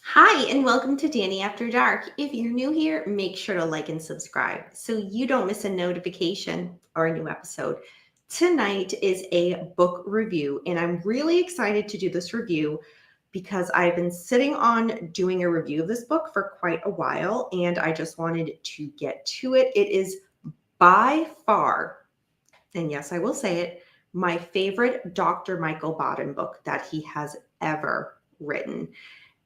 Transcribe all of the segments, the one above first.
Hi, and welcome to Danny After Dark. If you're new here, make sure to like and subscribe so you don't miss a notification or a new episode. Tonight is a book review, and I'm really excited to do this review because I've been sitting on doing a review of this book for quite a while, and I just wanted to get to it. It is by far, and yes, I will say it, my favorite Dr. Michael Baden book that he has ever written.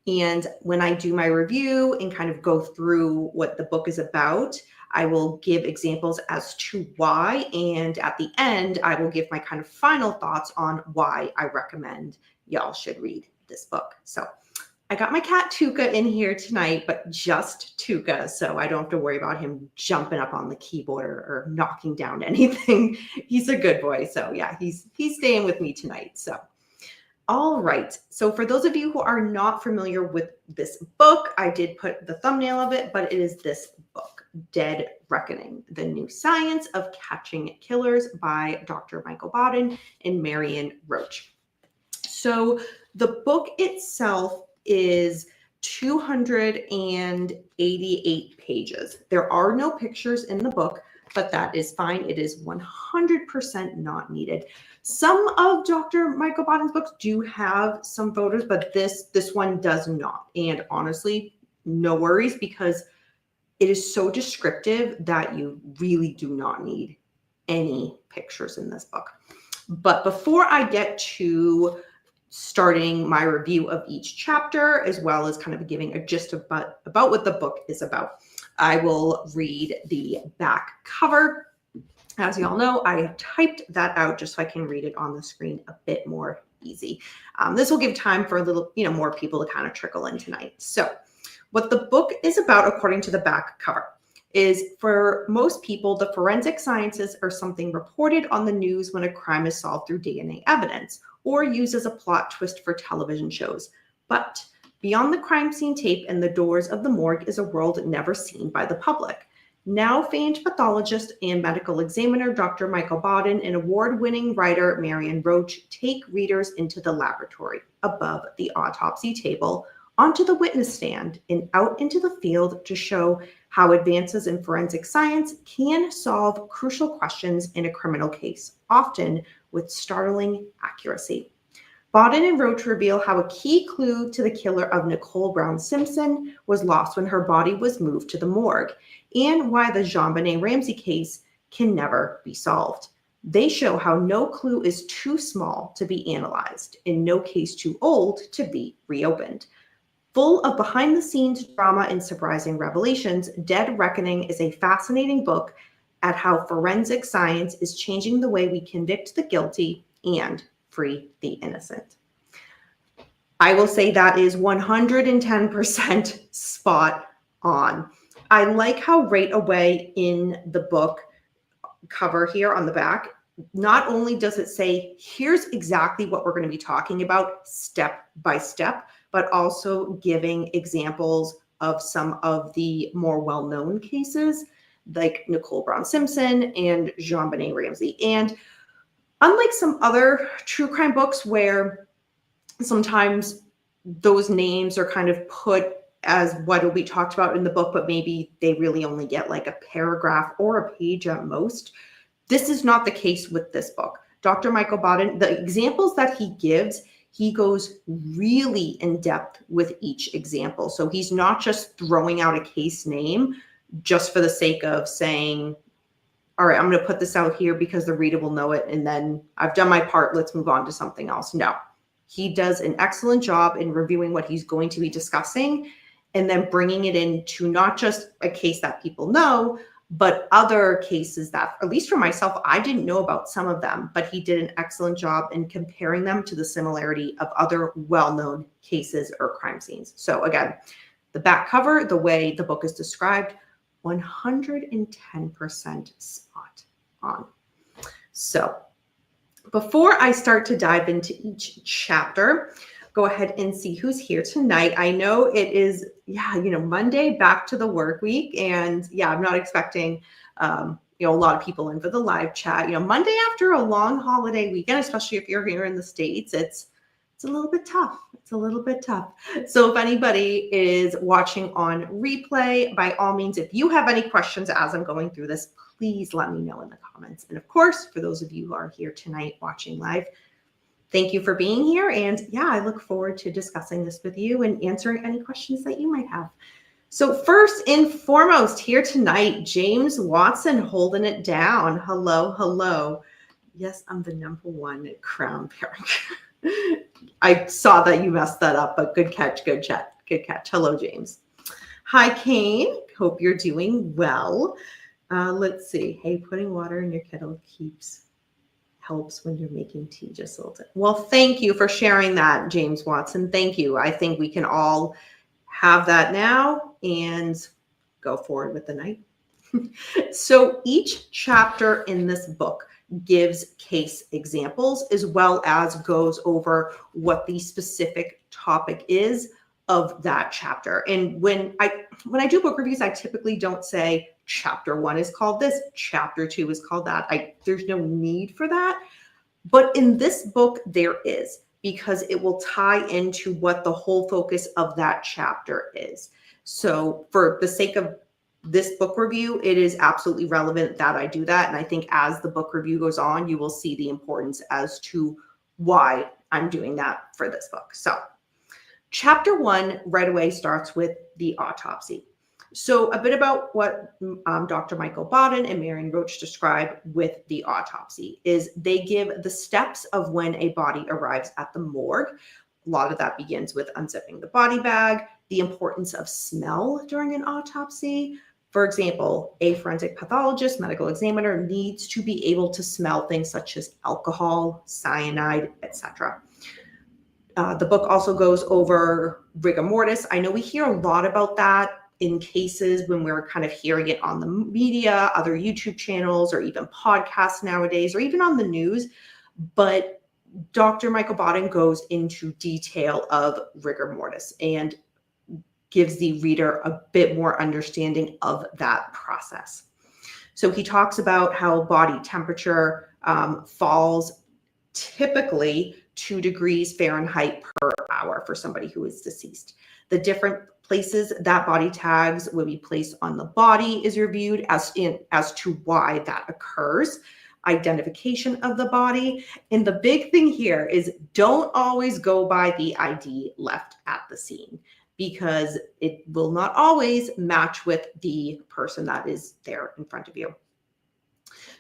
And when I do my review and kind of go through what the book is about, I will give examples as to why. And at the end, I will give my kind of final thoughts on why I recommend y'all should read this book. So I got my cat Tuca in here tonight, but just Tuca. So I don't have to worry about him jumping up on the keyboard or knocking down anything. He's a good boy. So yeah, he's staying with me tonight. So all right. So for those of you who are not familiar with this book, I did put the thumbnail of it, but it is this book, Dead Reckoning, The New Science of Catching Killers by Dr. Michael Baden and Marion Roach. So the book itself is 288 pages. There are no pictures in the book, but that is fine. It is 100% not needed. Some of Dr. Michael Baden's books do have some photos, but this one does not. And honestly, no worries, because it is so descriptive that you really do not need any pictures in this book. But before I get to starting my review of each chapter, as well as kind of giving a gist about what the book is about, I will read the back cover. As you all know, I have typed that out just so I can read it on the screen a bit more easy. This will give time for a little, more people to kind of trickle in tonight. So what the book is about, according to the back cover, is for most people, the forensic sciences are something reported on the news when a crime is solved through DNA evidence or used as a plot twist for television shows. But beyond the crime scene tape and the doors of the morgue is a world never seen by the public. Now famed pathologist and medical examiner Dr. Michael Baden and award-winning writer Marion Roach take readers into the laboratory, above the autopsy table, onto the witness stand, and out into the field to show how advances in forensic science can solve crucial questions in a criminal case, often with startling accuracy. Baden and Roach reveal how a key clue to the killer of Nicole Brown Simpson was lost when her body was moved to the morgue, and why the JonBenet Ramsey case can never be solved. They show how no clue is too small to be analyzed, and no case too old to be reopened. Full of behind-the-scenes drama and surprising revelations, Dead Reckoning is a fascinating book at how forensic science is changing the way we convict the guilty and free the innocent. I will say that is 110% spot on. I like how right away in the book cover here on the back, not only does it say, here's exactly what we're going to be talking about step by step, but also giving examples of some of the more well-known cases like Nicole Brown Simpson and JonBenet Ramsey. And unlike some other true crime books where sometimes those names are kind of put as what will be talked about in the book, but maybe they really only get like a paragraph or a page at most, this is not the case with this book. Dr. Michael Baden, the examples that he gives, he goes really in depth with each example. So he's not just throwing out a case name just for the sake of saying, all right, I'm going to put this out here because the reader will know it. And then I've done my part. Let's move on to something else. No, he does an excellent job in reviewing what he's going to be discussing and then bringing it into not just a case that people know, but other cases that, at least for myself, I didn't know about some of them, but he did an excellent job in comparing them to the similarity of other well-known cases or crime scenes. So again, the back cover, the way the book is described, 110% spot on. So before I start to dive into each chapter, go ahead and see who's here tonight. I know it is, Monday, back to the work week. And I'm not expecting, a lot of people in for the live chat. Monday after a long holiday weekend, especially if you're here in the States, it's a little bit tough. It's a little bit tough. So if anybody is watching on replay, by all means, if you have any questions as I'm going through this, please let me know in the comments. And of course, for those of you who are here tonight watching live, thank you for being here. And I look forward to discussing this with you and answering any questions that you might have. So first and foremost here tonight, James Watson holding it down. Hello, hello. Yes, I'm the #1 crown parent. I saw that you messed that up, but good catch, good chat, good catch. Hello, James. Hi, Kane. Hope you're doing well. Let's see. Hey, putting water in your kettle helps when you're making tea just a little bit. Well, thank you for sharing that, James Watson. Thank you. I think we can all have that now and go forward with the night. So each chapter in this book gives case examples as well as goes over what the specific topic is of that chapter. And when I do book reviews, I typically don't say chapter 1 is called this, chapter 2 is called that. There's no need for that. But in this book, there is, because it will tie into what the whole focus of that chapter is. So for the sake of this book review, it is absolutely relevant that I do that. And I think as the book review goes on, you will see the importance as to why I'm doing that for this book. So chapter 1 right away starts with the autopsy. So a bit about what Dr. Michael Baden and Marion Roach describe with the autopsy is they give the steps of when a body arrives at the morgue. A lot of that begins with unzipping the body bag, the importance of smell during an autopsy. For example, a forensic pathologist, medical examiner needs to be able to smell things such as alcohol, cyanide, etc. The book also goes over rigor mortis. I know we hear a lot about that in cases when we're kind of hearing it on the media, other YouTube channels, or even podcasts nowadays, or even on the news. But Dr. Michael Baden goes into detail of rigor mortis and gives the reader a bit more understanding of that process. So he talks about how body temperature falls typically 2 degrees Fahrenheit per hour for somebody who is deceased. The different places that body tags will be placed on the body is reviewed as to why that occurs. Identification of the body. And the big thing here is don't always go by the ID left at the scene, because it will not always match with the person that is there in front of you.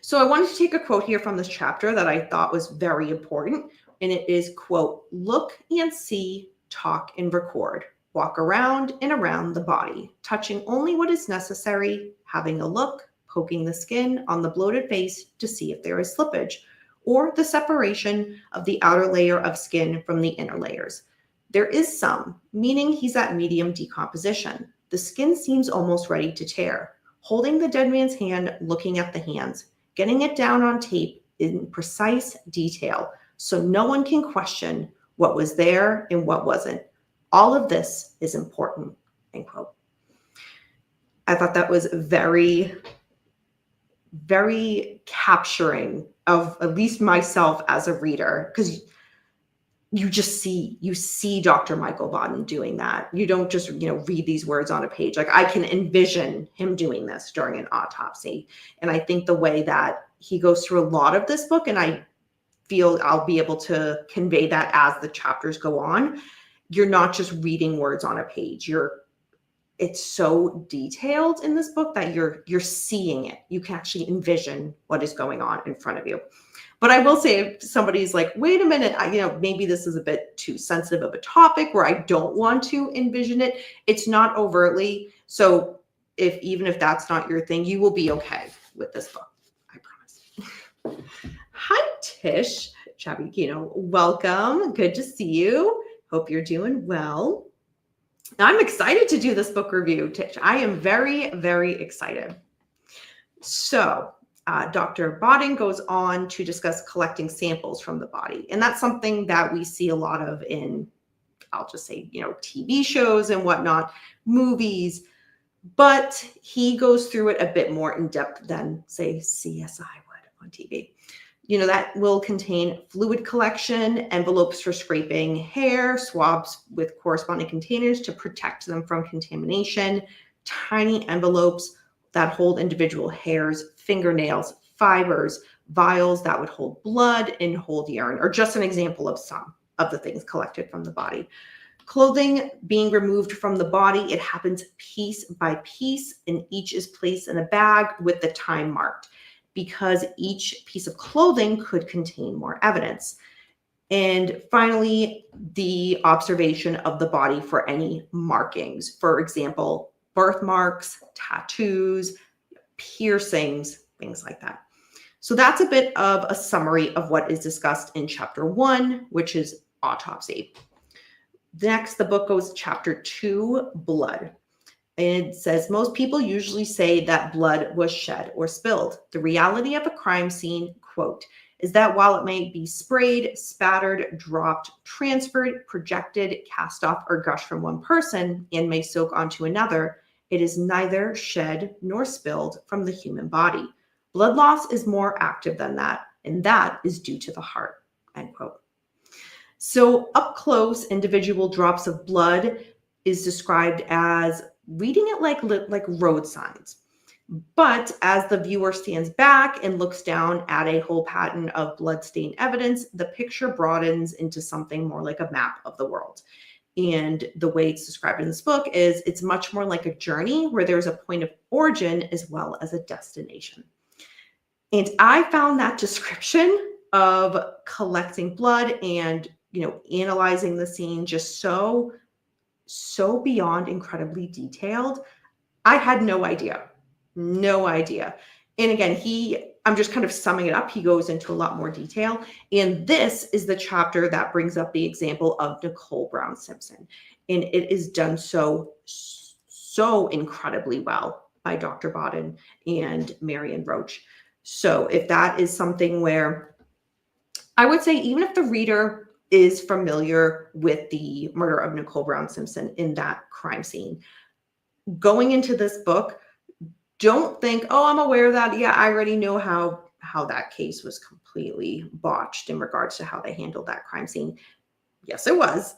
So I wanted to take a quote here from this chapter that I thought was very important. And it is, quote, "Look and see, talk and record. Walk around and around the body, touching only what is necessary, having a look, poking the skin on the bloated face to see if there is slippage, or the separation of the outer layer of skin from the inner layers. There is some, meaning he's at medium decomposition. The skin seems almost ready to tear. Holding the dead man's hand, looking at the hands, getting it down on tape in precise detail, so no one can question what was there and what wasn't. All of this is important," end quote. I thought that was very, very capturing of at least myself as a reader, because you see Dr. Michael Baden doing that. You don't just, read these words on a page. Like, I can envision him doing this during an autopsy. And I think the way that he goes through a lot of this book, and I feel I'll be able to convey that as the chapters go on. You're not just reading words on a page. It's so detailed in this book that you're seeing it. You can actually envision what is going on in front of you. But I will say, if somebody's like, wait a minute, maybe this is a bit too sensitive of a topic where I don't want to envision it, it's not overtly. So even if that's not your thing, you will be okay with this book. I promise. Hi, Tish Chabikino. Welcome. Good to see you. Hope you're doing well. I'm excited to do this book review, Tish. I am very, very excited. So Dr. Baden goes on to discuss collecting samples from the body. And that's something that we see a lot of in, I'll just say, TV shows and whatnot, movies. But he goes through it a bit more in depth than, say, CSI would on TV. That will contain fluid collection, envelopes for scraping hair, swabs with corresponding containers to protect them from contamination, tiny envelopes that hold individual hairs, fingernails, fibers, vials that would hold blood and hold urine, or just an example of some of the things collected from the body. Clothing being removed from the body, it happens piece by piece, and each is placed in a bag with the time marked, because each piece of clothing could contain more evidence. And finally, the observation of the body for any markings. For example, birthmarks, tattoos, piercings, things like that. So that's a bit of a summary of what is discussed in chapter 1, which is autopsy. Next, the book goes to chapter 2, blood. And it says, most people usually say that blood was shed or spilled. The reality of a crime scene, quote, is that while it may be sprayed, spattered, dropped, transferred, projected, cast off, or gushed from one person and may soak onto another, it is neither shed nor spilled from the human body. Blood loss is more active than that, and that is due to the heart, end quote. So up close, individual drops of blood is described as reading it like road signs. But as the viewer stands back and looks down at a whole pattern of blood-stained evidence, the picture broadens into something more like a map of the world. And the way it's described in this book is it's much more like a journey where there's a point of origin as well as a destination. And I found that description of collecting blood and, analyzing the scene just so beyond incredibly detailed. I had no idea. And again, I'm just kind of summing it up. He goes into a lot more detail. And this is the chapter that brings up the example of Nicole Brown Simpson. And it is done so incredibly well by Dr. Baden and Marion Roach. So if that is something where I would say, even if the reader is familiar with the murder of Nicole Brown Simpson in that crime scene, going into this book, don't think, oh, I'm aware of that. Yeah, I already know how that case was completely botched in regards to how they handled that crime scene. Yes, it was.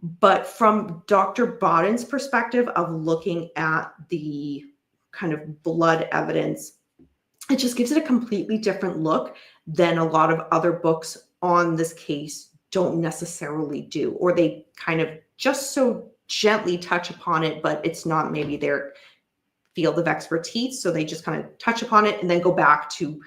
But from Dr. Baden's perspective of looking at the kind of blood evidence, it just gives it a completely different look than a lot of other books on this case don't necessarily do, or they kind of just so gently touch upon it, but it's not maybe their field of expertise. So they just kind of touch upon it and then go back to,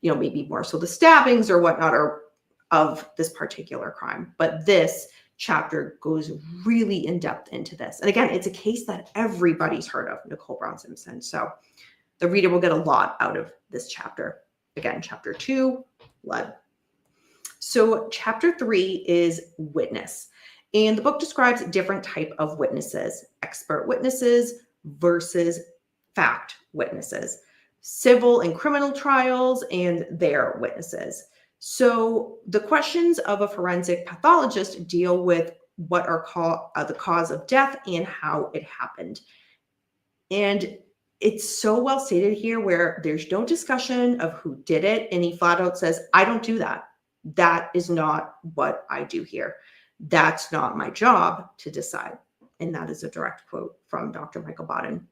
maybe more so the stabbings or whatnot, or of this particular crime. But this chapter goes really in depth into this. And again, it's a case that everybody's heard of, Nicole Brown Simpson. So the reader will get a lot out of this chapter. Again, chapter 2, blood. So chapter 3 is witness. And the book describes different type of witnesses: expert witnesses versus fact witnesses, civil and criminal trials and their witnesses. So the questions of a forensic pathologist deal with what are called the cause of death and how it happened. And it's so well stated here where there's no discussion of who did it. And he flat out says, I don't do that. That is not what I do here. That's not my job to decide. And that is a direct quote from Dr. Michael Baden.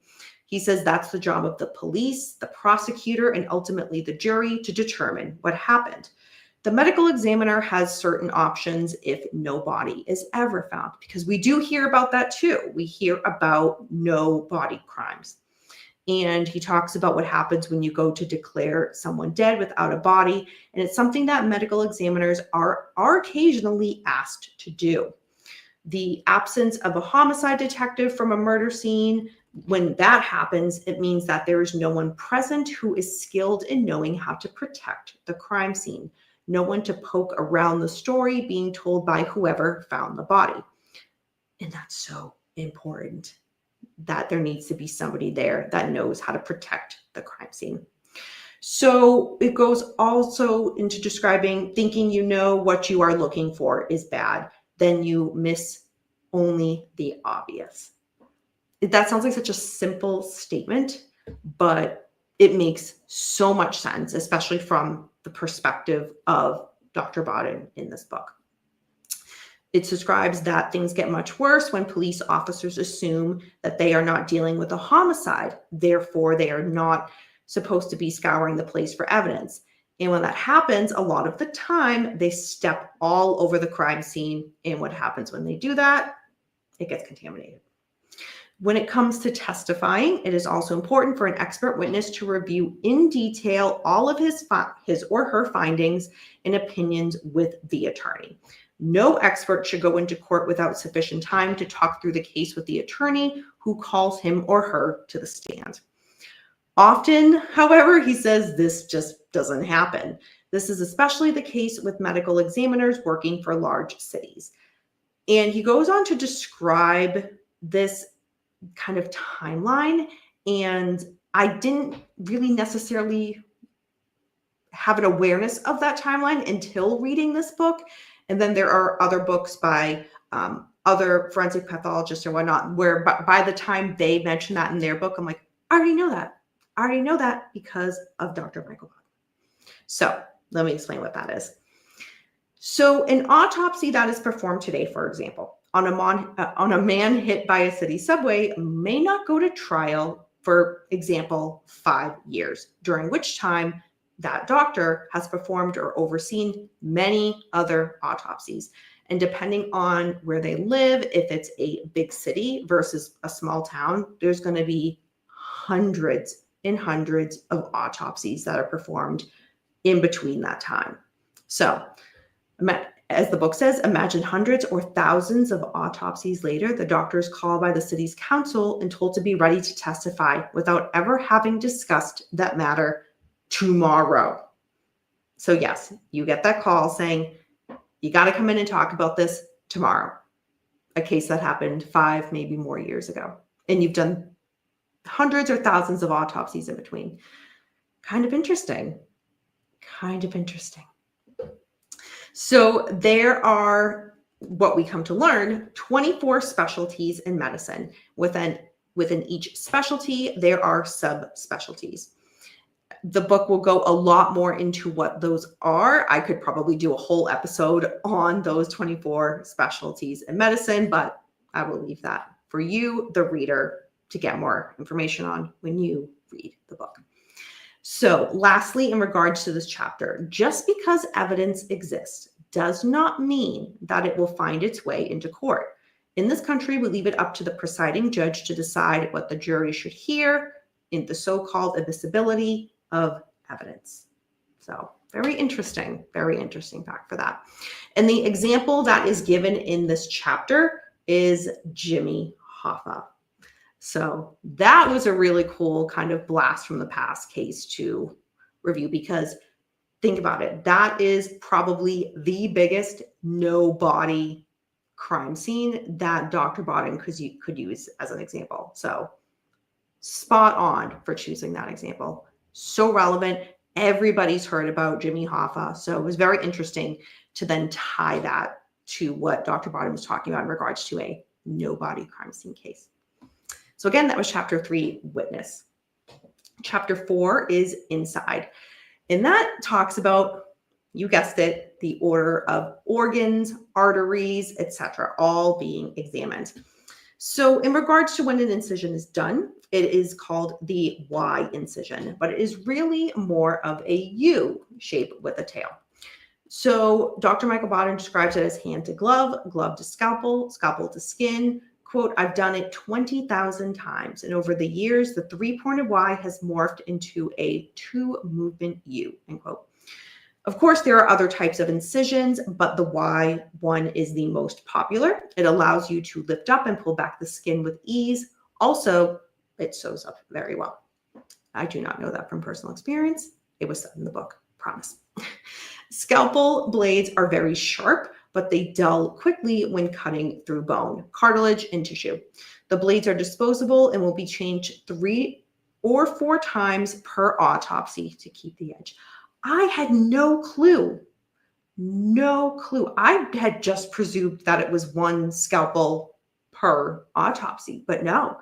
He says that's the job of the police, the prosecutor, and ultimately the jury to determine what happened. The medical examiner has certain options if no body is ever found, because we do hear about that too. We hear about no body crimes. And he talks about what happens when you go to declare someone dead without a body. And it's something that medical examiners are occasionally asked to do. The absence of a homicide detective from a murder scene, when that happens, it means that there is no one present who is skilled in knowing how to protect the crime scene. No one to poke around the story being told by whoever found the body. And that's so important, that there needs to be somebody there that knows how to protect the crime scene. So it goes also into describing thinking you know what you are looking for is bad. Then you miss only the obvious. That sounds like such a simple statement, but it makes so much sense, especially from the perspective of Dr. Baden in this book. It describes that things get much worse when police officers assume that they are not dealing with a homicide. Therefore, they are not supposed to be scouring the place for evidence. And when that happens, a lot of the time, they step all over the crime scene. And what happens when they do that? It gets contaminated. When it comes to testifying, it is also important for an expert witness to review in detail all of his or her findings and opinions with the attorney. No expert should go into court without sufficient time to talk through the case with the attorney who calls him or her to the stand. Often, however, he says this just doesn't happen. This is especially the case with medical examiners working for large cities. And he goes on to describe this kind of timeline, and I didn't really necessarily have an awareness of that timeline until reading this book. And then there are other books by other forensic pathologists or whatnot, where by the time they mention that in their book, I'm like, I already know that. I already know that because of Dr. Michael Baden. So let me explain what that is. So an autopsy that is performed today, for example, on a man hit by a city subway may not go to trial, for example, 5 years, during which time that doctor has performed or overseen many other autopsies. And depending on where they live, if it's a big city versus a small town, there's going to be hundreds and hundreds of autopsies that are performed in between that time. So, as the book says, imagine hundreds or thousands of autopsies later, the doctor is called by the city's council and told to be ready to testify without ever having discussed that matter tomorrow. So yes, you get that call saying, you got to come in and talk about this tomorrow. A case that happened 5, maybe more years ago. And you've done hundreds or thousands of autopsies in between. Kind of interesting. Kind of interesting. So there are, what we come to learn, 24 specialties in medicine. Within each specialty, there are subspecialties. The book will go a lot more into what those are. I could probably do a whole episode on those 24 specialties in medicine, but I will leave that for you, the reader, to get more information on when you read the book. So lastly, in regards to this chapter, just because evidence exists does not mean that it will find its way into court. In this country, we leave it up to the presiding judge to decide what the jury should hear in the so-called admissibility of evidence. So very interesting fact for that. And the example that is given in this chapter is Jimmy Hoffa. So that was a really cool kind of blast from the past case to review, because think about it. That is probably the biggest no body crime scene that Dr. Baden could use as an example. So spot on for choosing that example. So relevant. Everybody's heard about Jimmy Hoffa. So it was very interesting to then tie that to what Dr. Baden was talking about in regards to a no body crime scene case. So again, that was chapter 3, witness. Chapter 4 is inside. And that talks about, you guessed it, the order of organs, arteries, etc., all being examined. So in regards to when an incision is done, it is called the Y incision, but it is really more of a U shape with a tail. So Dr. Michael Baden describes it as hand to glove, glove to scalpel, scalpel to skin. Quote, I've done it 20,000 times. And over the years, the 3-pointed Y has morphed into a 2-movement U, end quote. Of course, there are other types of incisions, but the Y one is the most popular. It allows you to lift up and pull back the skin with ease. Also, it sews up very well. I do not know that from personal experience. It was said in the book, promise. Scalpel blades are very sharp, but they dull quickly when cutting through bone, cartilage, and tissue. The blades are disposable and will be changed 3 or 4 times per autopsy to keep the edge. I had no clue. No clue. I had just presumed that it was 1 scalpel per autopsy, but no,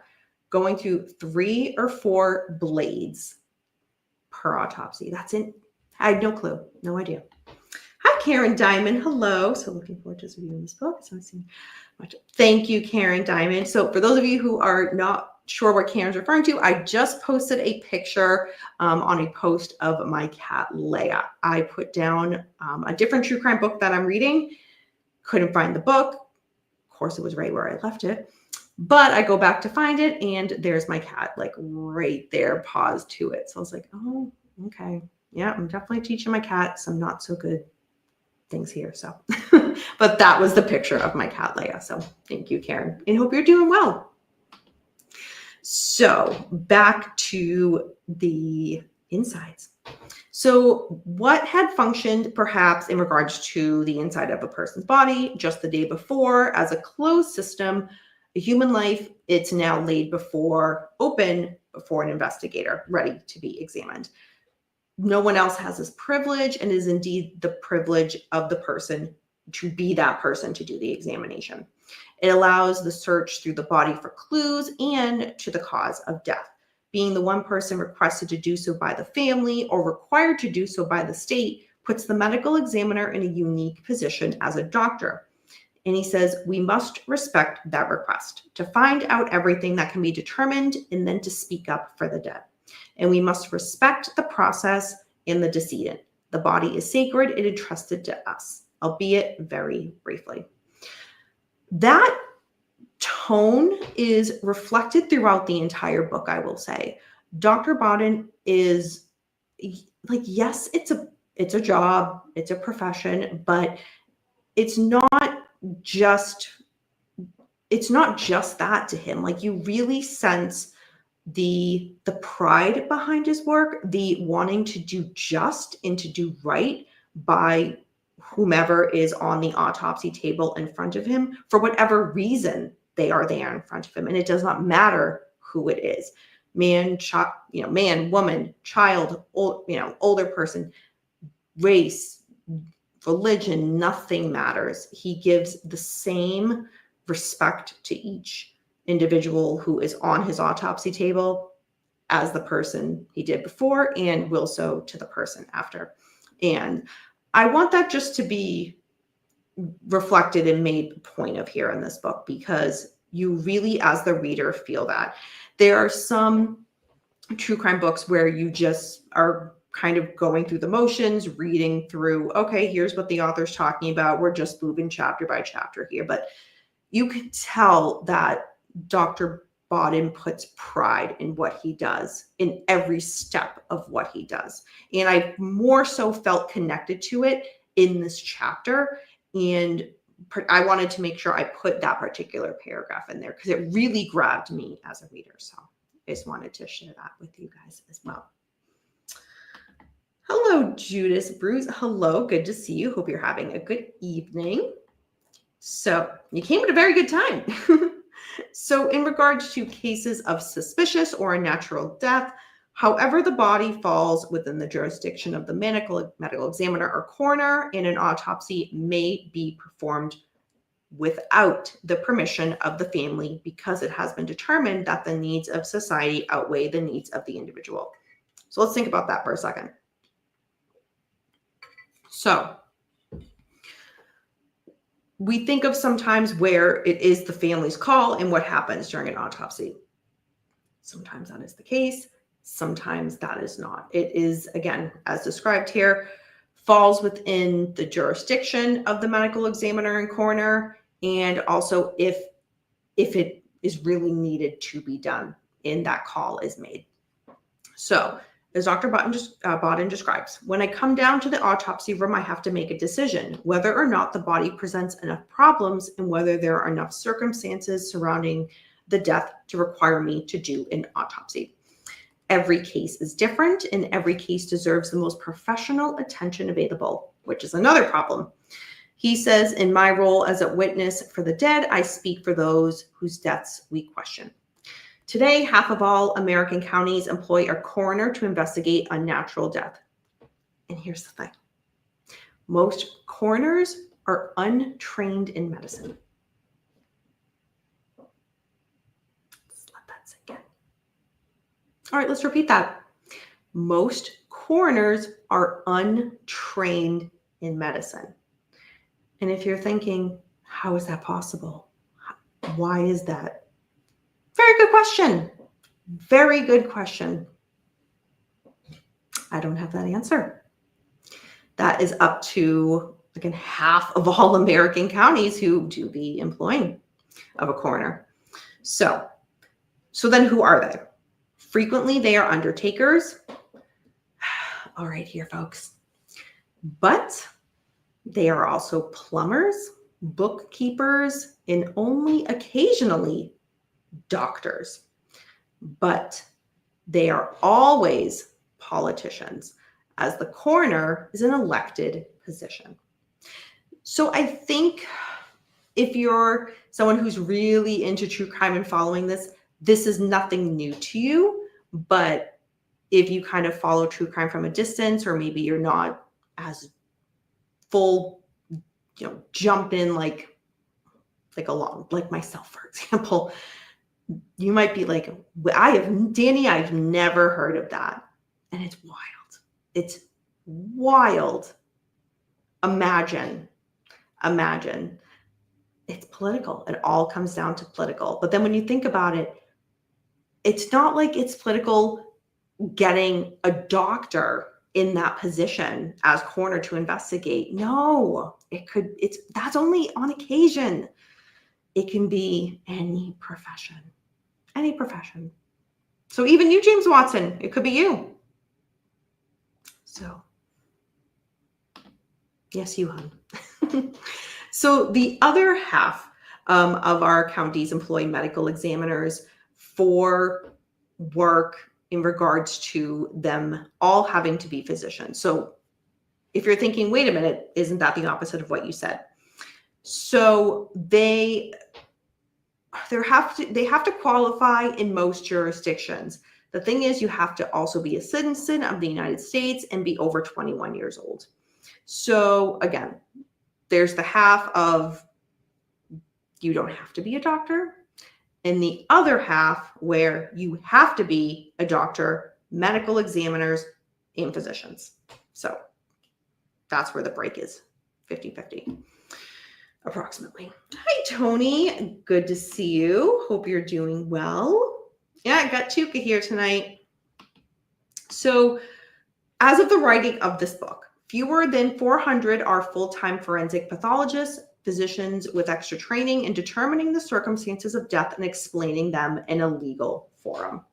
going through 3 or 4 blades per autopsy. That's it. I had no clue. No idea. Hi, Karen Diamond. Hello. So looking forward to reviewing this book. So thank you, Karen Diamond. So for those of you who are not sure what Karen's referring to, I just posted a picture on a post of my cat, Leia. I put down a different true crime book that I'm reading. Couldn't find the book. Of course, it was right where I left it. But I go back to find it, and there's my cat, like right there, paused to it. So I was like, oh, okay. Yeah, I'm definitely teaching my cat some not so good things here. So, but that was the picture of my cat, Leia. So thank you, Karen, and hope you're doing well. So back to the insides. So what had functioned perhaps in regards to the inside of a person's body just the day before as a closed system, a human life, it's now laid open before an investigator, ready to be examined. No one else has this privilege, and is indeed the privilege of the person to be that person to do the examination. It allows the search through the body for clues and to the cause of death. Being the one person requested to do so by the family or required to do so by the state puts the medical examiner in a unique position as a doctor. And he says, we must respect that request to find out everything that can be determined and then to speak up for the dead. And we must respect the process and the decedent. The body is sacred and entrusted to us, albeit very briefly. That tone is reflected throughout the entire book, I will say. Dr. Baden is like, yes, it's a job, it's a profession, but it's not just that to him. Like, you really sense the pride behind his work, the wanting to do just and to do right by whomever is on the autopsy table in front of him for whatever reason they are there in front of him. And it does not matter who it is, man, man, woman, child, older person, race, religion, nothing matters. He gives the same respect to each individual who is on his autopsy table as the person he did before, and will so to the person after. And I want that just to be reflected and made a point of here in this book, because you really, as the reader, feel that. There are some true crime books where you just are kind of going through the motions, reading through, okay, here's what the author's talking about. We're just moving chapter by chapter here. But you can tell that Dr. Baden puts pride in what he does, in every step of what he does. And I more so felt connected to it in this chapter. And I wanted to make sure I put that particular paragraph in there because it really grabbed me as a reader. So I just wanted to share that with you guys as well. Hello, Judas Bruce. Hello, good to see you. Hope you're having a good evening. So you came at a very good time. So in regards to cases of suspicious or unnatural death, however the body falls within the jurisdiction of the medical examiner or coroner, and an autopsy may be performed without the permission of the family because it has been determined that the needs of society outweigh the needs of the individual. So let's think about that for a second. So we think of sometimes where it is the family's call and what happens during an autopsy. Sometimes that is the case. Sometimes that is not. It is, again, as described here, falls within the jurisdiction of the medical examiner and coroner, and also if it is really needed to be done and that call is made. So as Dr. Baden describes, when I come down to the autopsy room, I have to make a decision whether or not the body presents enough problems and whether there are enough circumstances surrounding the death to require me to do an autopsy. Every case is different, and every case deserves the most professional attention available, which is another problem. He says, in my role as a witness for the dead, I speak for those whose deaths we question. Today, half of all American counties employ a coroner to investigate unnatural death. And here's the thing. Most coroners are untrained in medicine. Let's let that sink in. All right, let's repeat that. Most coroners are untrained in medicine. And if you're thinking, how is that possible? Why is that? Very good question. Very good question. I don't have that answer. That is up to, again, half of all American counties who do the employing of a coroner. So then who are they? Frequently, they are undertakers. All right, here, folks. But they are also plumbers, bookkeepers, and only occasionally doctors. But they are always politicians, as the coroner is an elected position. So I think if you're someone who's really into true crime and following this is nothing new to you. But if you kind of follow true crime from a distance, or maybe you're not as full, jump in like along, like myself, for example, you might be like, I've never heard of that. And it's wild. It's wild. Imagine. It's political. It all comes down to political. But then when you think about it, it's not like it's political getting a doctor in that position as coroner to investigate. No, that's only on occasion. It can be any profession. Any profession. So even you, James Watson, it could be you. So, yes, you, hon. So the other half of our counties employ medical examiners for work in regards to them all having to be physicians. So if you're thinking, wait a minute, isn't that the opposite of what you said? So they have to qualify in most jurisdictions. The thing is, you have to also be a citizen of the United States and be over 21 years old. So again, there's the half of you don't have to be a doctor, and the other half where you have to be a doctor, medical examiners, and physicians. So that's where the break is, 50-50. Approximately. Hi, Tony. Good to see you. Hope you're doing well. Yeah, I got Tuka here tonight. So as of the writing of this book, fewer than 400 are full-time forensic pathologists, physicians with extra training in determining the circumstances of death and explaining them in a legal forum.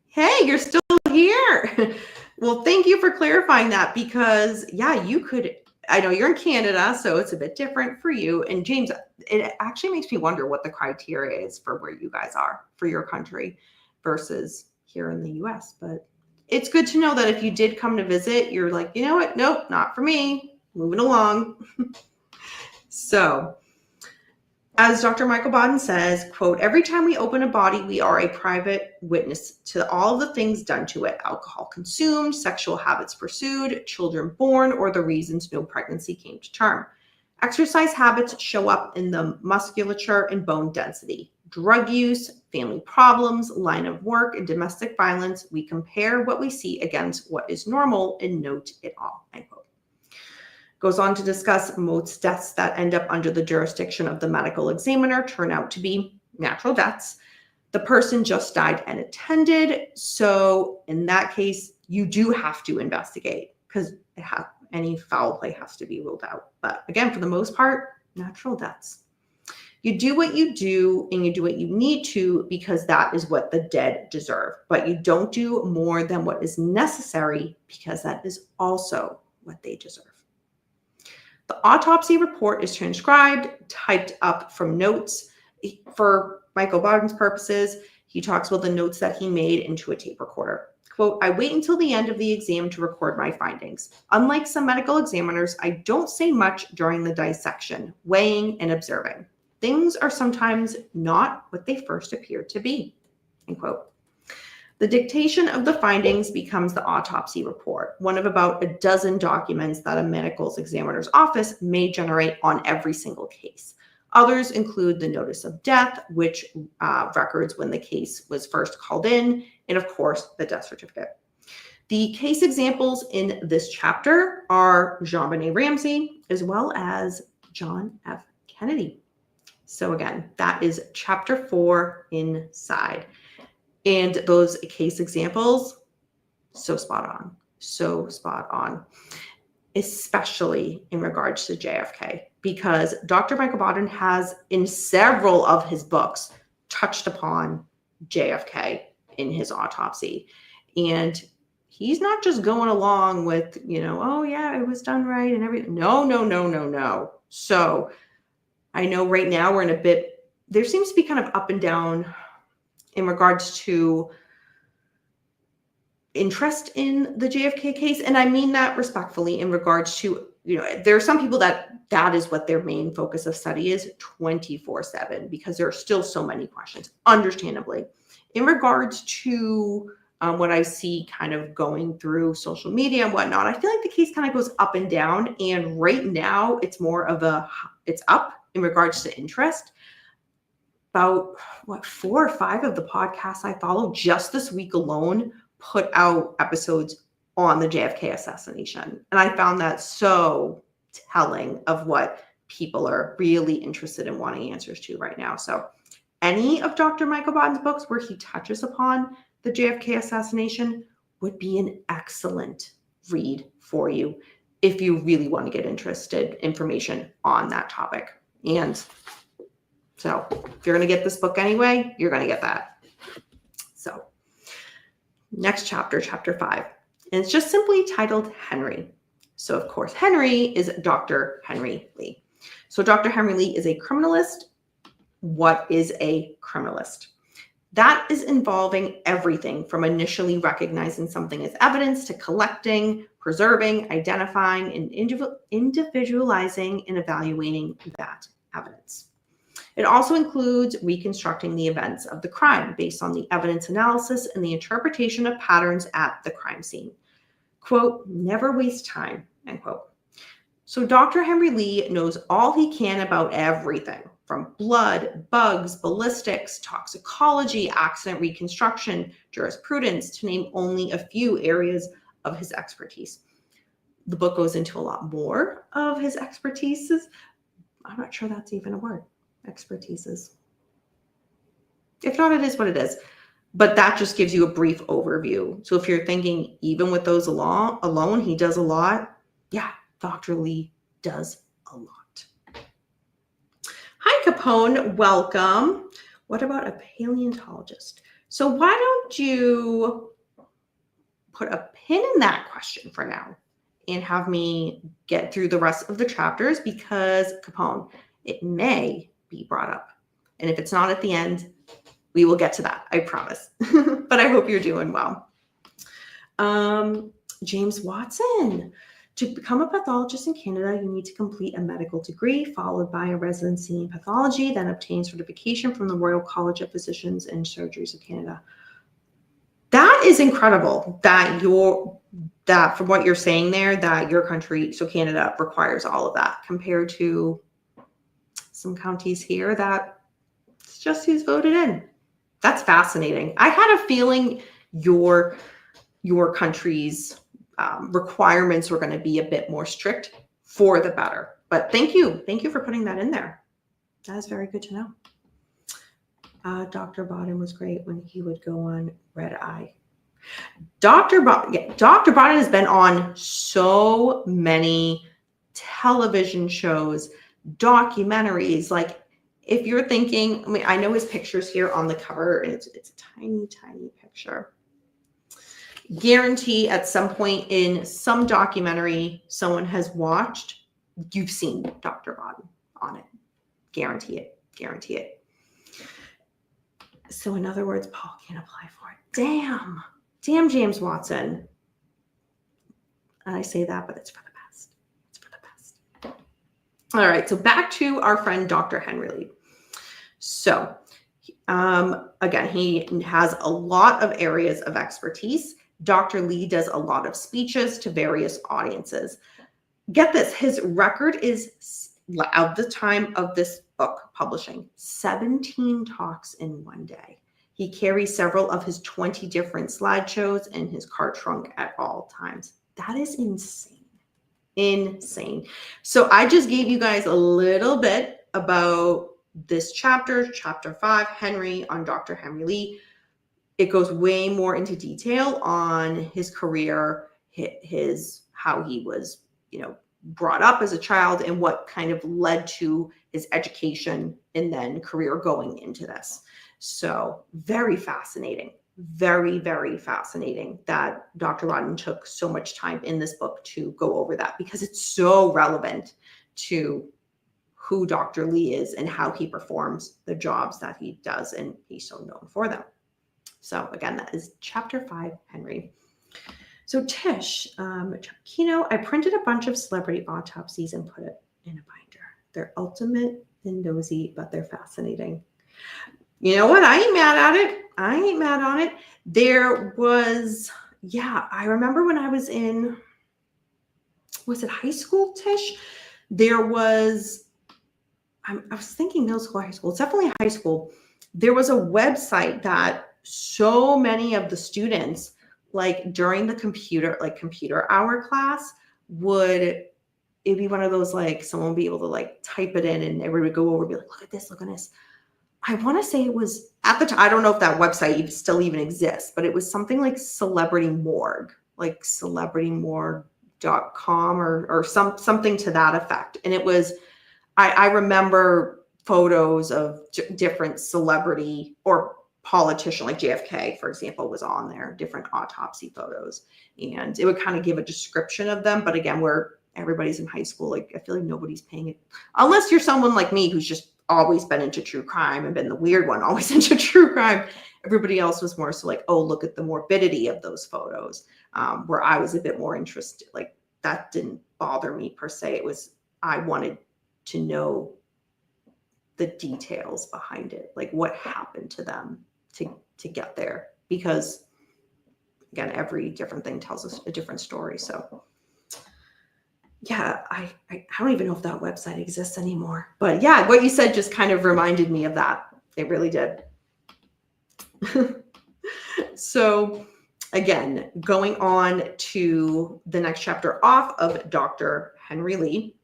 Hey, you're still here. Well, thank you for clarifying that, because yeah, you could, I know you're in Canada, so it's a bit different for you. And James, it actually makes me wonder what the criteria is for where you guys are for your country versus here in the US. But it's good to know that if you did come to visit, you're like, you know what? Nope, not for me. Moving along. So, as Dr. Michael Baden says, quote, every time we open a body, we are a private witness to all the things done to it: alcohol consumed, sexual habits pursued, children born, or the reasons no pregnancy came to term. Exercise habits show up in the musculature and bone density. Drug use, family problems, line of work, and domestic violence. We compare what we see against what is normal and note it all, end quote. Goes on to discuss most deaths that end up under the jurisdiction of the medical examiner turn out to be natural deaths. The person just died unattended. So in that case, you do have to investigate because any foul play has to be ruled out. But again, for the most part, natural deaths. You do what you do and you do what you need to because that is what the dead deserve. But you don't do more than what is necessary because that is also what they deserve. The autopsy report is transcribed, typed up from notes. For Michael Baden's purposes, he talks about the notes that he made into a tape recorder. Quote, I wait until the end of the exam to record my findings. Unlike some medical examiners, I don't say much during the dissection, weighing and observing. Things are sometimes not what they first appear to be, end quote. The dictation of the findings becomes the autopsy report, one of about a dozen documents that a medical examiner's office may generate on every single case. Others include the notice of death, which records when the case was first called in, and of course, the death certificate. The case examples in this chapter are Jean-Benet Ramsey, as well as John F. Kennedy. So again, that is chapter 4 inside. And those case examples, so spot on, especially in regards to JFK, because Dr. Michael Baden has in several of his books touched upon JFK in his autopsy. And he's not just going along with, oh yeah, it was done right and everything. No. So I know right now we're in a bit, there seems to be kind of up and down in regards to interest in the JFK case. And I mean that respectfully in regards to, there are some people that is what their main focus of study is 24/7 because there are still so many questions, understandably. In regards to what I see kind of going through social media and whatnot, I feel like the case kind of goes up and down. And right now it's more of it's up in regards to interest. About 4 or 5 of the podcasts I follow just this week alone put out episodes on the JFK assassination. And I found that so telling of what people are really interested in wanting answers to right now. So any of Dr. Michael Baden's books where he touches upon the JFK assassination would be an excellent read for you if you really want to get information on that topic. And so if you're going to get this book anyway, you're going to get that. So next chapter, chapter 5, and it's just simply titled Henry. So of course, Henry is Dr. Henry Lee. So Dr. Henry Lee is a criminalist. What is a criminalist? That is involving everything from initially recognizing something as evidence to collecting, preserving, identifying, and individualizing and evaluating that evidence. It also includes reconstructing the events of the crime based on the evidence analysis and the interpretation of patterns at the crime scene. Quote, never waste time, end quote. So Dr. Henry Lee knows all he can about everything from blood, bugs, ballistics, toxicology, accident reconstruction, jurisprudence, to name only a few areas of his expertise. The book goes into a lot more of his expertises. I'm not sure that's even a word. Expertises. If not, it is what it is. But that just gives you a brief overview. So if you're thinking, even with those alone, he does a lot. Yeah, Dr. Lee does a lot. Hi, Capone. Welcome. What about a paleontologist? So why don't you put a pin in that question for now and have me get through the rest of the chapters, because Capone, it may be brought up. And if it's not at the end, we will get to that, I promise. But I hope you're doing well. James Watson. To become a pathologist in Canada, you need to complete a medical degree followed by a residency in pathology, then obtain certification from the Royal College of Physicians and Surgeons of Canada. That is incredible that from what you're saying there, that your country, so Canada, requires all of that compared to some counties here that it's just who's voted in. That's fascinating. I had a feeling your country's requirements were going to be a bit more strict for the better. But thank you for putting that in there. That is very good to know. Dr. Baden was great when he would go on Red Eye. Dr. Baden has been on so many television shows, documentaries. Like, if you're thinking, I mean, I know his picture's here on the cover, and it's a tiny, tiny picture. Guarantee at some point in some documentary someone has watched, you've seen Dr. Baden on it. Guarantee it. Guarantee it. So in other words, Paul can't apply for it. Damn, James Watson. And I say that, but it's for the best. It's for the best. All right, so back to our friend Dr. Henry Lee. So again, he has a lot of areas of expertise. Dr. Lee does a lot of speeches to various audiences. Get this, his record is, at the time of this book publishing, 17 talks in one day. He carries several of his 20 different slideshows in his car trunk at all times. That is insane. Insane. So I just gave you guys a little bit about this chapter, chapter 5, Henry, on Dr. Henry Lee. It goes way more into detail on his career, how he was, brought up as a child, and what kind of led to his education and then career going into this. So very fascinating, very, very fascinating that Dr. Baden took so much time in this book to go over that, because it's so relevant to who Dr. Lee is and how he performs the jobs that he does, and he's so known for them. So again, that is chapter 5, Henry. So Tish, Kino, I printed a bunch of celebrity autopsies and put it in a binder. They're ultimate and nosy, but they're fascinating. You know what? I ain't mad at it. I ain't mad on it. There was, I remember when I was in, was it high school, Tish? There was, I was thinking middle school, high school. It's definitely high school. There was a website that so many of the students, like during the computer hour class, it'd be one of those, like, someone would be able to like type it in and everybody would go over and be like, look at this, look at this. I want to say it was at the time, I don't know if that website still even exists, but it was something like Celebrity Morgue, like celebritymorgue.com or something to that effect. And it was, I remember photos of different celebrity or politician, like JFK, for example, was on there, different autopsy photos, and it would kind of give a description of them. But again, where everybody's in high school, like, I feel like nobody's paying it, unless you're someone like me who's just always been into true crime and been the weird one, always into true crime. Everybody else was more so like, oh, look at the morbidity of those photos, where I was a bit more interested. Like, that didn't bother me per se. It was, I wanted to know the details behind it, like what happened to them to get there, because again, every different thing tells us a different story. So I don't even know if that website exists anymore, but yeah, what you said just kind of reminded me of that. It really did. So again, going on to the next chapter off of Dr. Henry Lee,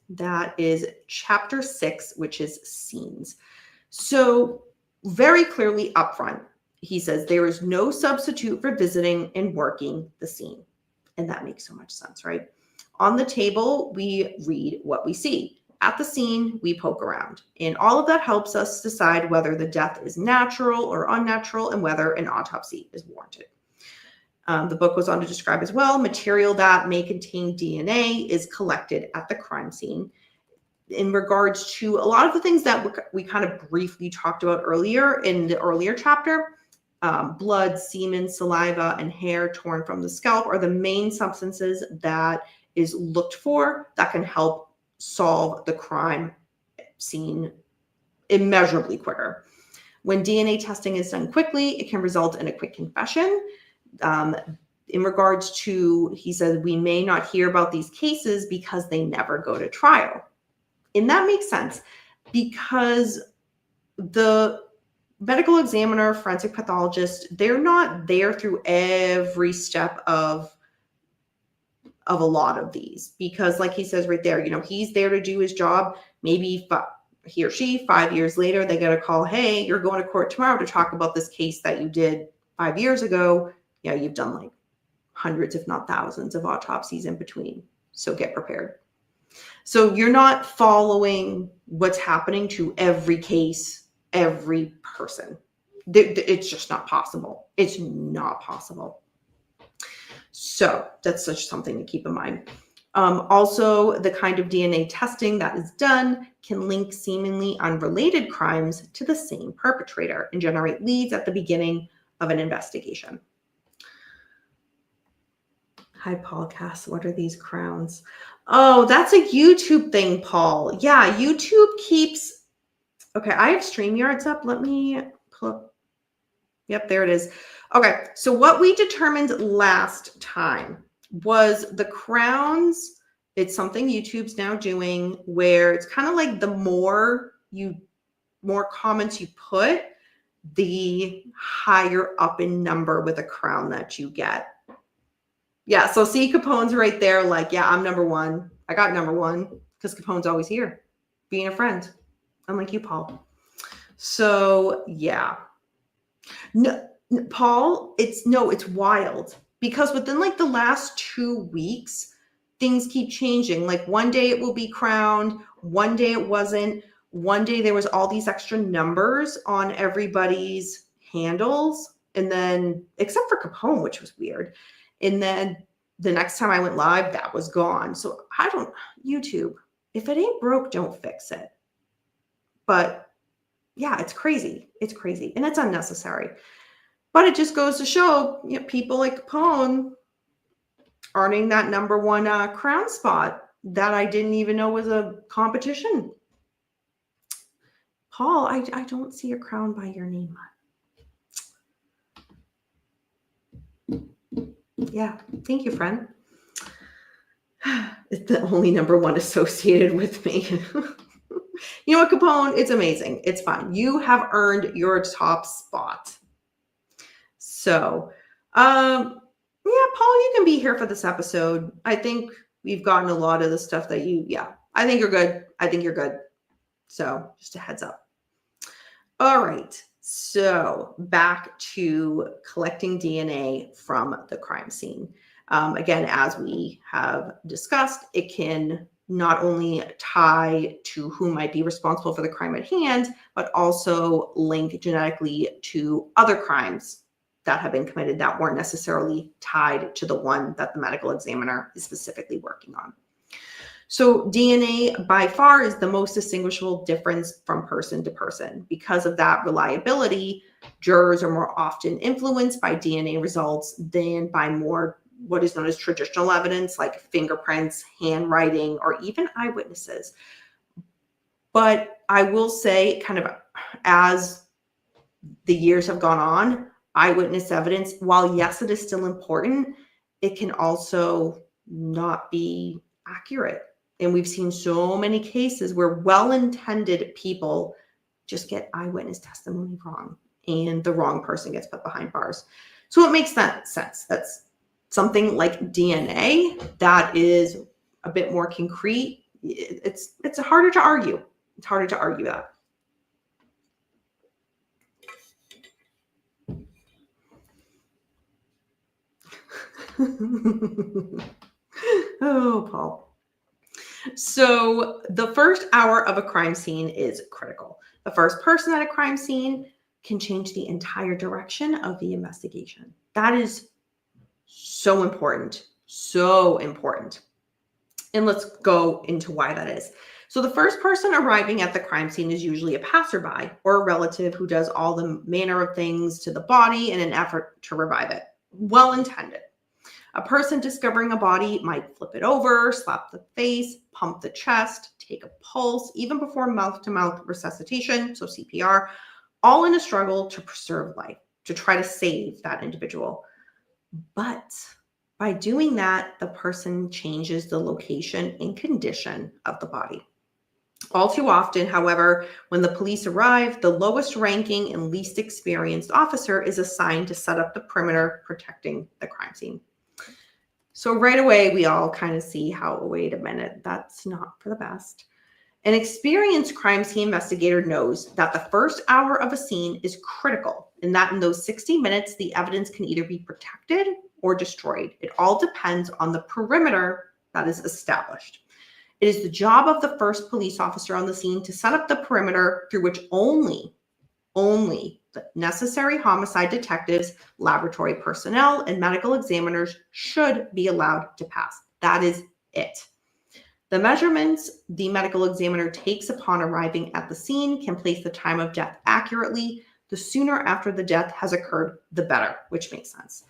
that is chapter 6, which is scenes. So very clearly upfront, he says there is no substitute for visiting and working the scene. And that makes so much sense, right? On the table, we read what we see. At the scene, we poke around. And all of that helps us decide whether the death is natural or unnatural and whether an autopsy is warranted. The book goes on to describe as well, material that may contain DNA is collected at the crime scene. In regards to a lot of the things that we kind of briefly talked about earlier in the earlier chapter, blood, semen, saliva, and hair torn from the scalp are the main substances that is looked for that can help solve the crime scene immeasurably quicker. When DNA testing is done quickly, it can result in a quick confession. In regards to, he says, we may not hear about these cases because they never go to trial. And that makes sense, because the medical examiner, forensic pathologist, they're not there through every step of a lot of these, because like he says right there, he's there to do his job maybe he or she, 5 years later, they get a call, hey, you're going to court tomorrow to talk about this case that you did 5 years ago. Yeah, you've done like hundreds, if not thousands of autopsies in between. So get prepared. So you're not following what's happening to every case, every person. It's just not possible. It's not possible. So that's such something to keep in mind. Also, the kind of DNA testing that is done can link seemingly unrelated crimes to the same perpetrator and generate leads at the beginning of an investigation. Hi, Paulcast. What are these crowns? Oh, that's a YouTube thing, Paul. Yeah, YouTube keeps... Okay, I have StreamYards up. Let me pull up. Yep, there it is. Okay, so what we determined last time was the crowns. It's something YouTube's now doing where it's kind of like the more comments you put, the higher up in number with a crown that you get. Yeah, so see, Capone's right there. Like, yeah, I'm number one. I got number one because Capone's always here, being a friend. Unlike you, Paul. So yeah. No, Paul, it's wild because within like the last 2 weeks, things keep changing. Like one day it will be crowned, one day it wasn't. One day there was all these extra numbers on everybody's handles, and then except for Capone, which was weird. And then the next time I went live, that was gone. So YouTube, if it ain't broke, don't fix it. But yeah, it's crazy. It's crazy. And it's unnecessary. But it just goes to show, people like Capone earning that number one crown spot that I didn't even know was a competition. Paul, I don't see a crown by your name. Yeah, thank you, friend. It's the only number one associated with me. You know what, Capone? It's amazing. It's fine. You have earned your top spot. So, yeah, Paul, you can be here for this episode. I think we've gotten a lot of the stuff that I think you're good. I think you're good. So just a heads up. All right. So back to collecting DNA from the crime scene. Again, as we have discussed, it can not only tie to who might be responsible for the crime at hand, but also link genetically to other crimes that have been committed that weren't necessarily tied to the one that the medical examiner is specifically working on. So DNA by far is the most distinguishable difference from person to person. Because of that reliability, jurors are more often influenced by DNA results than by more what is known as traditional evidence like fingerprints, handwriting, or even eyewitnesses. But I will say, kind of as the years have gone on, eyewitness evidence, while yes, it is still important, it can also not be accurate. And we've seen so many cases where well-intended people just get eyewitness testimony wrong and the wrong person gets put behind bars. So it makes that sense. That's something like DNA that is a bit more concrete. It's harder to argue. It's harder to argue that. Oh, Paul. So the first hour of a crime scene is critical. The first person at a crime scene can change the entire direction of the investigation. That is so important, so important. And let's go into why that is. So the first person arriving at the crime scene is usually a passerby or a relative who does all the manner of things to the body in an effort to revive it. Well intended. A person discovering a body might flip it over, slap the face, pump the chest, take a pulse, even before mouth-to-mouth resuscitation, so CPR, all in a struggle to preserve life, to try to save that individual. But by doing that, the person changes the location and condition of the body. All too often, however, when the police arrive, the lowest ranking and least experienced officer is assigned to set up the perimeter protecting the crime scene. So right away, we all kind of see how, wait a minute, that's not for the best. An experienced crime scene investigator knows that the first hour of a scene is critical, and that in those 60 minutes, the evidence can either be protected or destroyed. It all depends on the perimeter that is established. It is the job of the first police officer on the scene to set up the perimeter through which only the necessary homicide detectives, laboratory personnel, and medical examiners should be allowed to pass. That is it. The measurements the medical examiner takes upon arriving at the scene can place the time of death accurately. The sooner after the death has occurred, the better, which makes sense.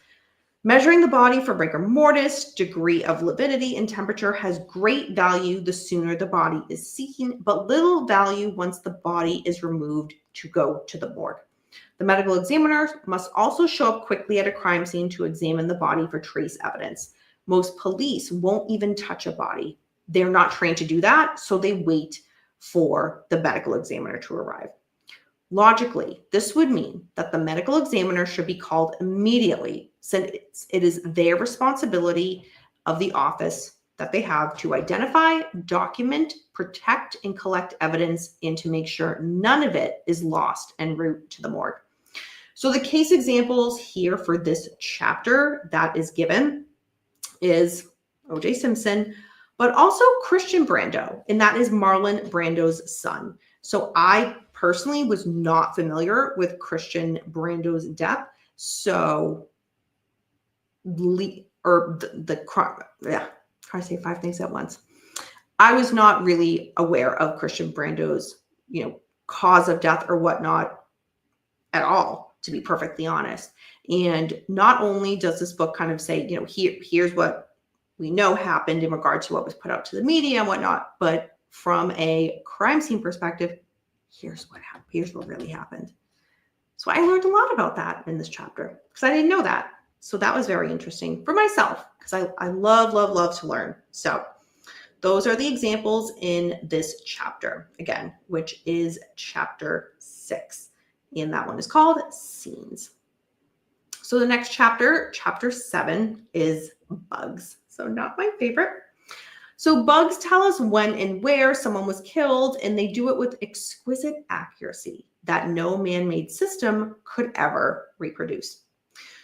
Measuring the body for rigor mortis, degree of lividity, and temperature has great value the sooner the body is seen, but little value once the body is removed to go to the morgue. The medical examiner must also show up quickly at a crime scene to examine the body for trace evidence. Most police won't even touch a body. They're not trained to do that, so they wait for the medical examiner to arrive. Logically, this would mean that the medical examiner should be called immediately, since it is their responsibility of the office that they have to identify, document, protect, and collect evidence, and to make sure none of it is lost en route to the morgue. So the case examples here for this chapter that is given is O.J. Simpson, but also Christian Brando, and that is Marlon Brando's son. So I personally was not familiar with Christian Brando's death. So, try to say 5 things at once. I was not really aware of Christian Brando's, cause of death or whatnot at all, to be perfectly honest. And not only does this book kind of say, here's what we know happened in regard to what was put out to the media and whatnot, but from a crime scene perspective, here's what happened. Here's what really happened. So I learned a lot about that in this chapter because I didn't know that. So that was very interesting for myself because I love to learn. So those are the examples in this chapter, again, which is chapter 6. And that one is called Scenes. So the next chapter, chapter 7, is bugs. So not my favorite. So bugs tell us when and where someone was killed, and they do it with exquisite accuracy that no man-made system could ever reproduce.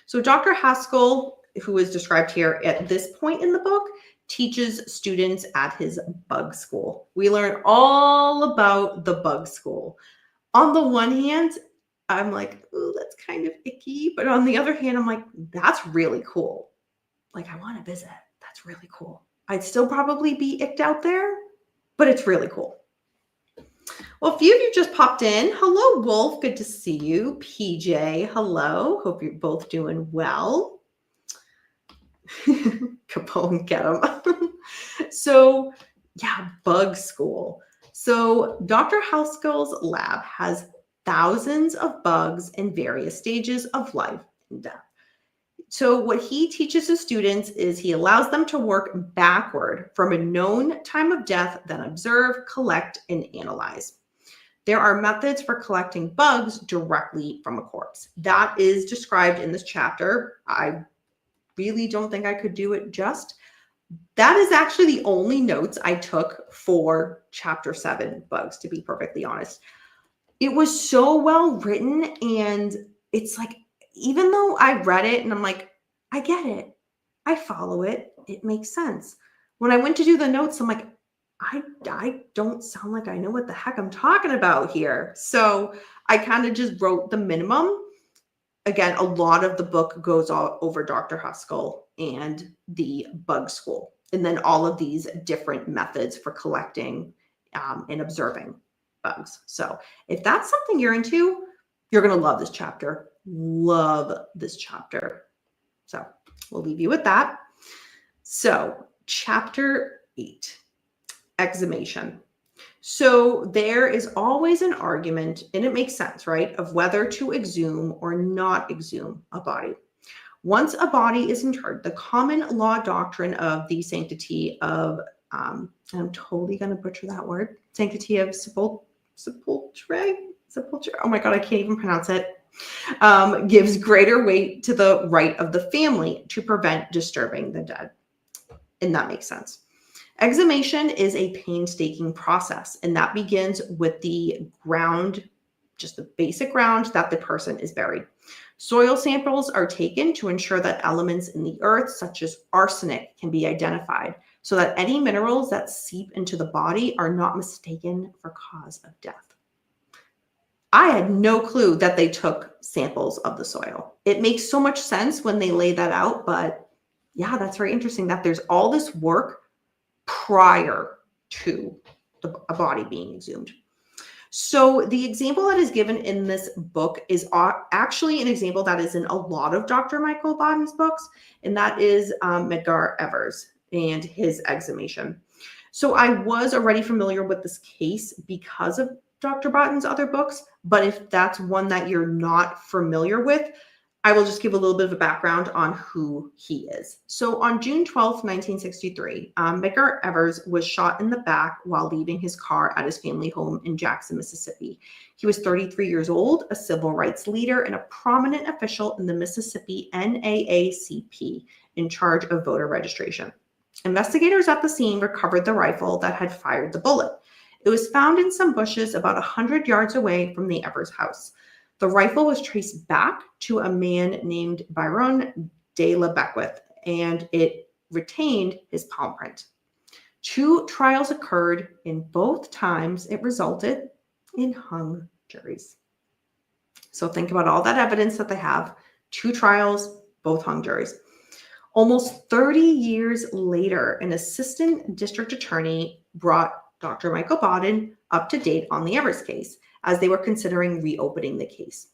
So Dr. Haskell, who is described here at this point in the book, teaches students at his bug school. We learn all about the bug school. On the one hand, I'm like, ooh, that's kind of icky. But on the other hand, I'm like, that's really cool. Like, I want to visit. That's really cool. I'd still probably be icked out there, but it's really cool. Well, a few of you just popped in. Hello, Wolf. Good to see you. PJ, hello. Hope you're both doing well. Capone, get him. So, yeah, bug school. So Dr. Haskell's lab has thousands of bugs in various stages of life and death. So what he teaches his students is he allows them to work backward from a known time of death, then observe, collect, and analyze. There are methods for collecting bugs directly from a corpse. That is described in this chapter. I really don't think I could do it just. That is actually the only notes I took for chapter 7, bugs, to be perfectly honest. It was so well written, and it's like, even though I read it and I'm like, I get it, I follow it, it makes sense. When I went to do the notes, I'm like, I don't sound like I know what the heck I'm talking about here. So I kind of just wrote the minimum. Again, a lot of the book goes all over Dr. Haskell and the bug school, and then all of these different methods for collecting and observing bugs. So if that's something you're into, you're going to love this chapter. Love this chapter. So we'll leave you with that. So chapter 8, exhumation. So there is always an argument, and it makes sense, right, of whether to exhume or not exhume a body. Once a body is interred, the common law doctrine of the sanctity of, I'm totally going to butcher that word, sanctity of sepulture. Oh my God, I can't even pronounce it. Gives greater weight to the right of the family to prevent disturbing the dead. And that makes sense. Exhumation is a painstaking process, and that begins with the ground, just the basic ground that the person is buried. Soil samples are taken to ensure that elements in the earth, such as arsenic, can be identified so that any minerals that seep into the body are not mistaken for cause of death. I had no clue that they took samples of the soil. It makes so much sense when they lay that out, but yeah, that's very interesting that there's all this work prior to a body being exhumed. So the example that is given in this book is actually an example that is in a lot of Dr. Michael Baden's books, and that is Medgar Evers and his exhumation. So I was already familiar with this case because of Dr. Baden's other books, but if that's one that you're not familiar with, I will just give a little bit of a background on who he is. So on June 12th, 1963, Medgar Evers was shot in the back while leaving his car at his family home in Jackson, Mississippi. He was 33 years old, a civil rights leader, and a prominent official in the Mississippi NAACP in charge of voter registration. Investigators at the scene recovered the rifle that had fired the bullet. It was found in some bushes about 100 yards away from the Evers house. The rifle was traced back to a man named Marion Roach, and it retained his palm print. 2 trials occurred. In both times, it resulted in hung juries. So think about all that evidence that they have. 2 trials, both hung juries. Almost 30 years later, an assistant district attorney brought Dr. Michael Baden up to date on the Evers case, as they were considering reopening the case.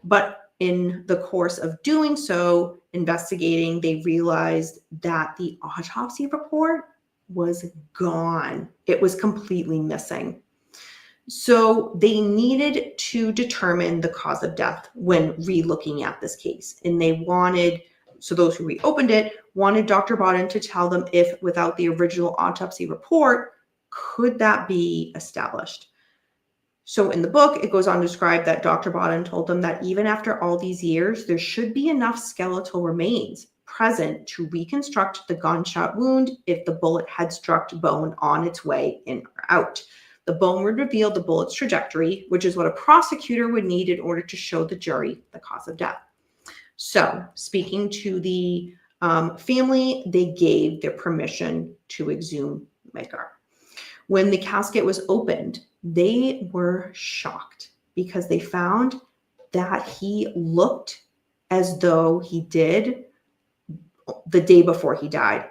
But in the course of doing so, investigating, they realized that the autopsy report was gone. It was completely missing. So they needed to determine the cause of death when re-looking at this case. And they wanted, so those who reopened it, wanted Dr. Baden to tell them if, without the original autopsy report, could that be established? So in the book, it goes on to describe that Dr. Baden told them that even after all these years, there should be enough skeletal remains present to reconstruct the gunshot wound if the bullet had struck bone on its way in or out. The bone would reveal the bullet's trajectory, which is what a prosecutor would need in order to show the jury the cause of death. So speaking to the family, they gave their permission to exhume Medgar. When the casket was opened, they were shocked because they found that he looked as though he did the day before he died.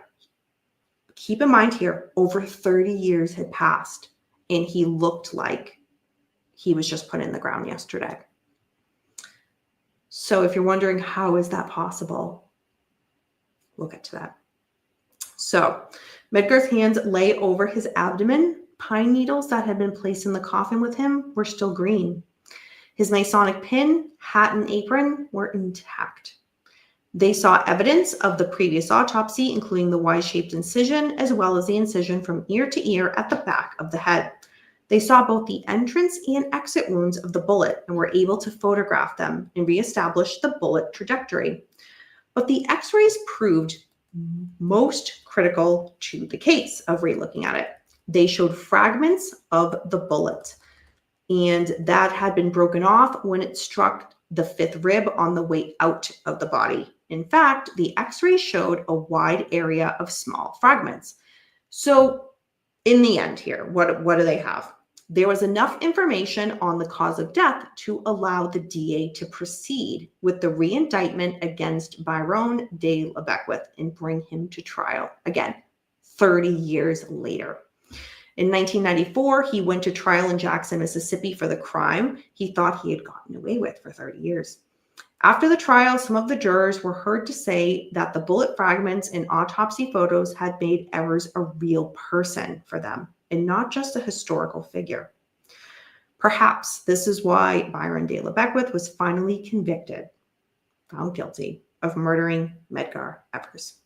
Keep in mind here, over 30 years had passed, and he looked like he was just put in the ground yesterday. So if you're wondering how is that possible, we'll get to that. So Medgar's hands lay over his abdomen. Pine needles that had been placed in the coffin with him were still green. His Masonic pin, hat, and apron were intact. They saw evidence of the previous autopsy, including the Y-shaped incision, as well as the incision from ear to ear at the back of the head. They saw both the entrance and exit wounds of the bullet and were able to photograph them and reestablish the bullet trajectory. But the x-rays proved most critical to the case of relooking at it. They showed fragments of the bullet, and that had been broken off when it struck the 5th rib on the way out of the body. In fact, the x-rays showed a wide area of small fragments. So in the end here, what do they have? There was enough information on the cause of death to allow the DA to proceed with the reindictment against Marion Roach and bring him to trial. Again, 30 years later. In 1994, he went to trial in Jackson, Mississippi for the crime he thought he had gotten away with for 30 years. After the trial, some of the jurors were heard to say that the bullet fragments and autopsy photos had made Evers a real person for them and not just a historical figure. Perhaps this is why Marion Roach was finally convicted, found guilty of murdering Medgar Evers.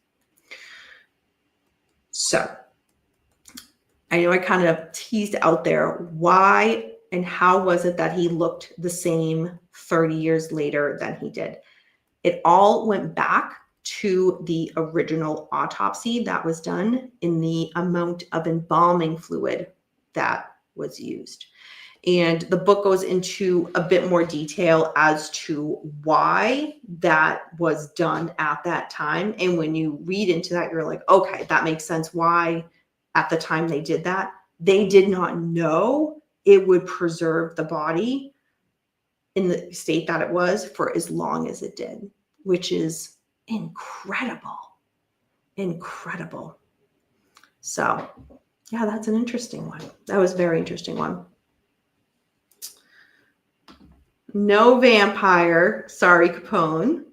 So, I know I kind of teased out there why and how was it that he looked the same 30 years later than he did. It all went back to the original autopsy that was done in the amount of embalming fluid that was used. And the book goes into a bit more detail as to why that was done at that time. And when you read into that, you're like, okay, that makes sense why at the time they did that. They did not know it would preserve the body in the state that it was for as long as it did, which is incredible. Incredible. So, yeah, that's an interesting one. That was a very interesting one. No vampire. Sorry, Capone.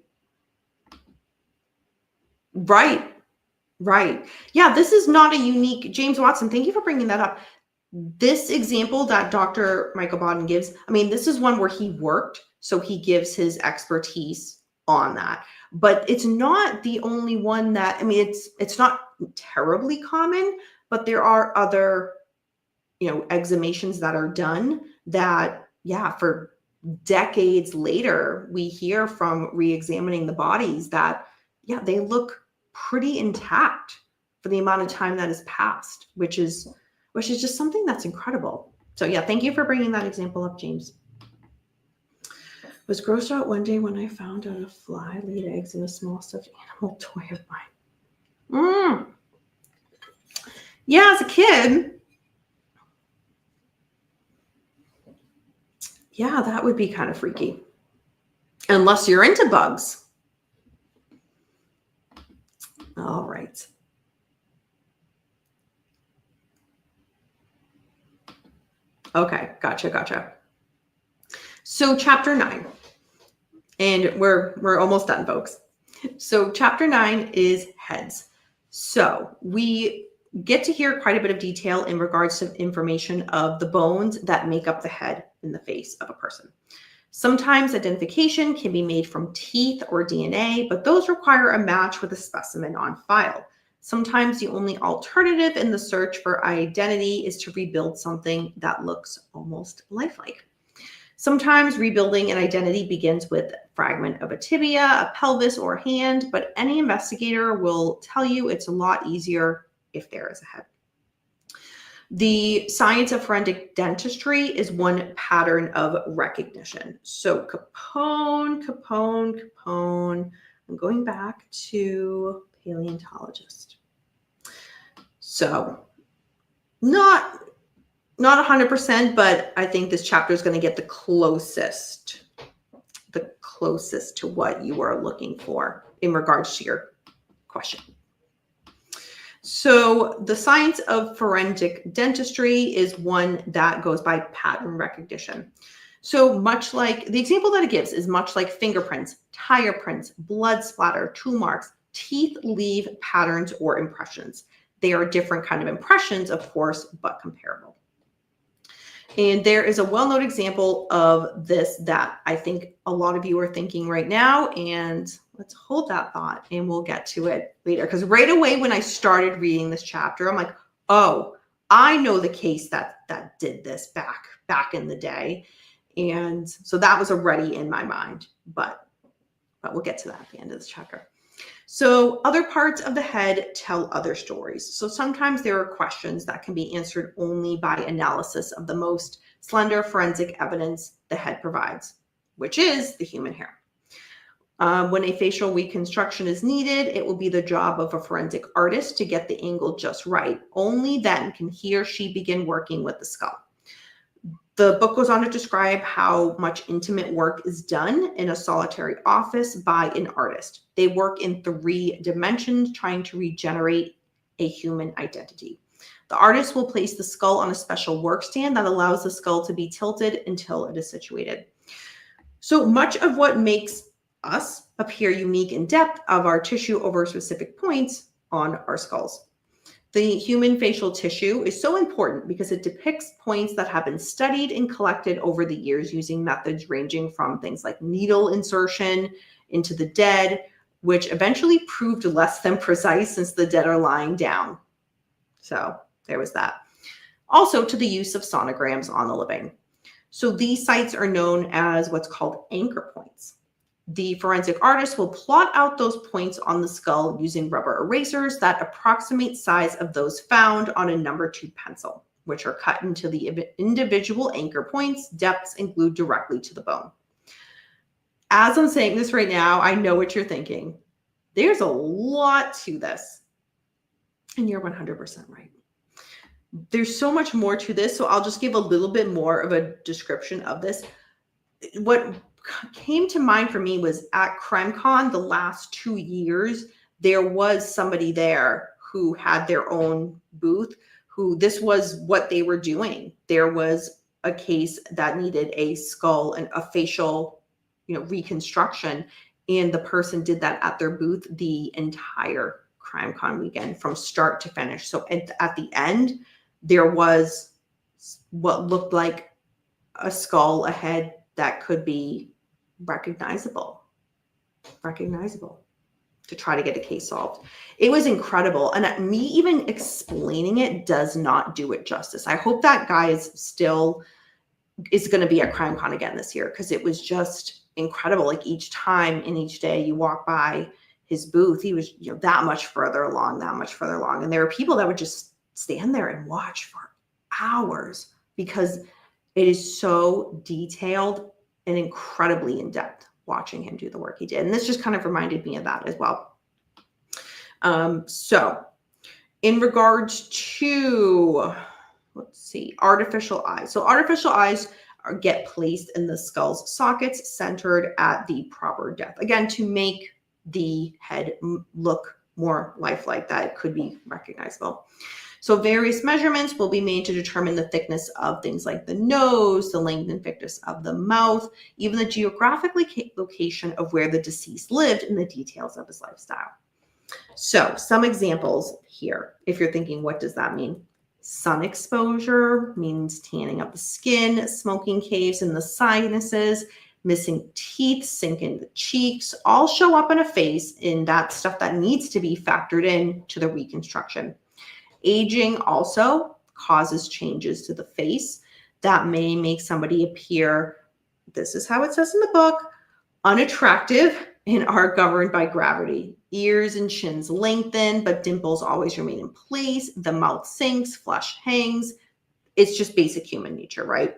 Right. Right. Yeah, this is not a unique, James Watson, thank you for bringing that up. This example that Dr. Michael Baden gives, I mean, this is one where he worked, so he gives his expertise on that. But it's not the only one that, I mean, it's not terribly common, but there are other, exhumations that are done that, yeah, for decades later, we hear from re-examining the bodies that, yeah, they look pretty intact for the amount of time that has passed, which is just something that's incredible. So yeah, thank you for bringing that example up, James. Was grossed out one day when I found out a fly laid eggs in a small stuffed animal toy of mine. Yeah, as a kid, yeah, that would be kind of freaky. Unless you're into bugs. All right. Okay, gotcha. So chapter 9, and we're almost done, folks. So chapter 9 is heads. So we get to hear quite a bit of detail in regards to information of the bones that make up the head and the face of a person. Sometimes identification can be made from teeth or DNA, but those require a match with a specimen on file. Sometimes the only alternative in the search for identity is to rebuild something that looks almost lifelike. Sometimes rebuilding an identity begins with a fragment of a tibia, a pelvis, or a hand, but any investigator will tell you it's a lot easier if there is a head. The science of forensic dentistry is one pattern of recognition. So Capone. I'm going back to paleontologist. So not 100%, but I think this chapter is going to get the closest to what you are looking for in regards to your question. So the science of forensic dentistry is one that goes by pattern recognition. So much like the example that it gives is much like fingerprints, tire prints, blood splatter, tool marks, teeth leave patterns or impressions. They are different kind of impressions, of course, but comparable. And there is a well-known example of this that I think a lot of you are thinking right now, and let's hold that thought and we'll get to it later. Because right away when I started reading this chapter, I'm like, oh, I know the case that did this back in the day. And so that was already in my mind, but we'll get to that at the end of this chapter. So other parts of the head tell other stories. So sometimes there are questions that can be answered only by analysis of the most slender forensic evidence the head provides, which is the human hair. When a facial reconstruction is needed, it will be the job of a forensic artist to get the angle just right. Only then can he or she begin working with the skull. The book goes on to describe how much intimate work is done in a solitary office by an artist. They work in 3 dimensions, trying to regenerate a human identity. The artist will place the skull on a special work stand that allows the skull to be tilted until it is situated. So much of what makes us appear unique in depth of our tissue over specific points on our skulls. The human facial tissue is so important because it depicts points that have been studied and collected over the years using methods ranging from things like needle insertion into the dead, which eventually proved less than precise since the dead are lying down. So there was that. Also to the use of sonograms on the living. So these sites are known as what's called anchor points. The forensic artist will plot out those points on the skull using rubber erasers that approximate size of those found on a number 2 pencil, which are cut into the individual anchor points, depths, and glued directly to the bone. As I'm saying this right now, I know what you're thinking. There's a lot to this. And you're 100% right. There's so much more to this, so I'll just give a little bit more of a description of this. What came to mind for me was at CrimeCon the last 2 years, there was somebody there who had their own booth, who this was what they were doing. There was a case that needed a skull and a facial, reconstruction, and the person did that at their booth the entire CrimeCon weekend from start to finish. So at the end, there was what looked like a skull, a head that could be recognizable to try to get a case solved. It was incredible. And me even explaining it does not do it justice. I hope that guy is going to be at CrimeCon again this year, because it was just incredible. Like each time in each day you walk by his booth, he was that much further along. And there were people that would just stand there and watch for hours because it is so detailed and incredibly in depth watching him do the work he did. And this just kind of reminded me of that as well. So in regards to, artificial eyes. So artificial eyes get placed in the skull's sockets centered at the proper depth. Again, to make the head look more lifelike, that it could be recognizable. So various measurements will be made to determine the thickness of things like the nose, the length and thickness of the mouth, even the geographic location of where the deceased lived and the details of his lifestyle. So some examples here, if you're thinking, what does that mean? Sun exposure means tanning of the skin, smoking caves in the sinuses, missing teeth sink in the cheeks, all show up in a face, in that stuff that needs to be factored in to the reconstruction. Aging also causes changes to the face that may make somebody appear, this is how it says in the book, unattractive and are governed by gravity. Ears and chins lengthen, but dimples always remain in place. The mouth sinks, flesh hangs. It's just basic human nature, right?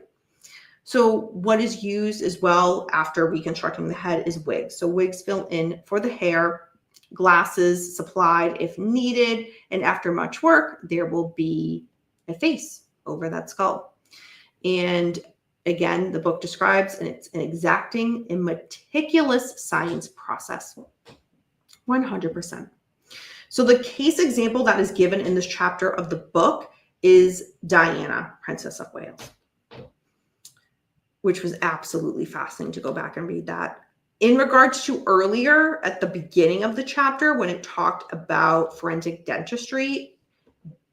So what is used as well after reconstructing the head is wigs. So wigs fill in for the hair, glasses supplied if needed, and after much work, there will be a face over that skull. And again, the book describes, and it's an exacting and meticulous science process. 100%. So the case example that is given in this chapter of the book is Diana, Princess of Wales, which was absolutely fascinating to go back and read that. In regards to earlier at the beginning of the chapter, when it talked about forensic dentistry,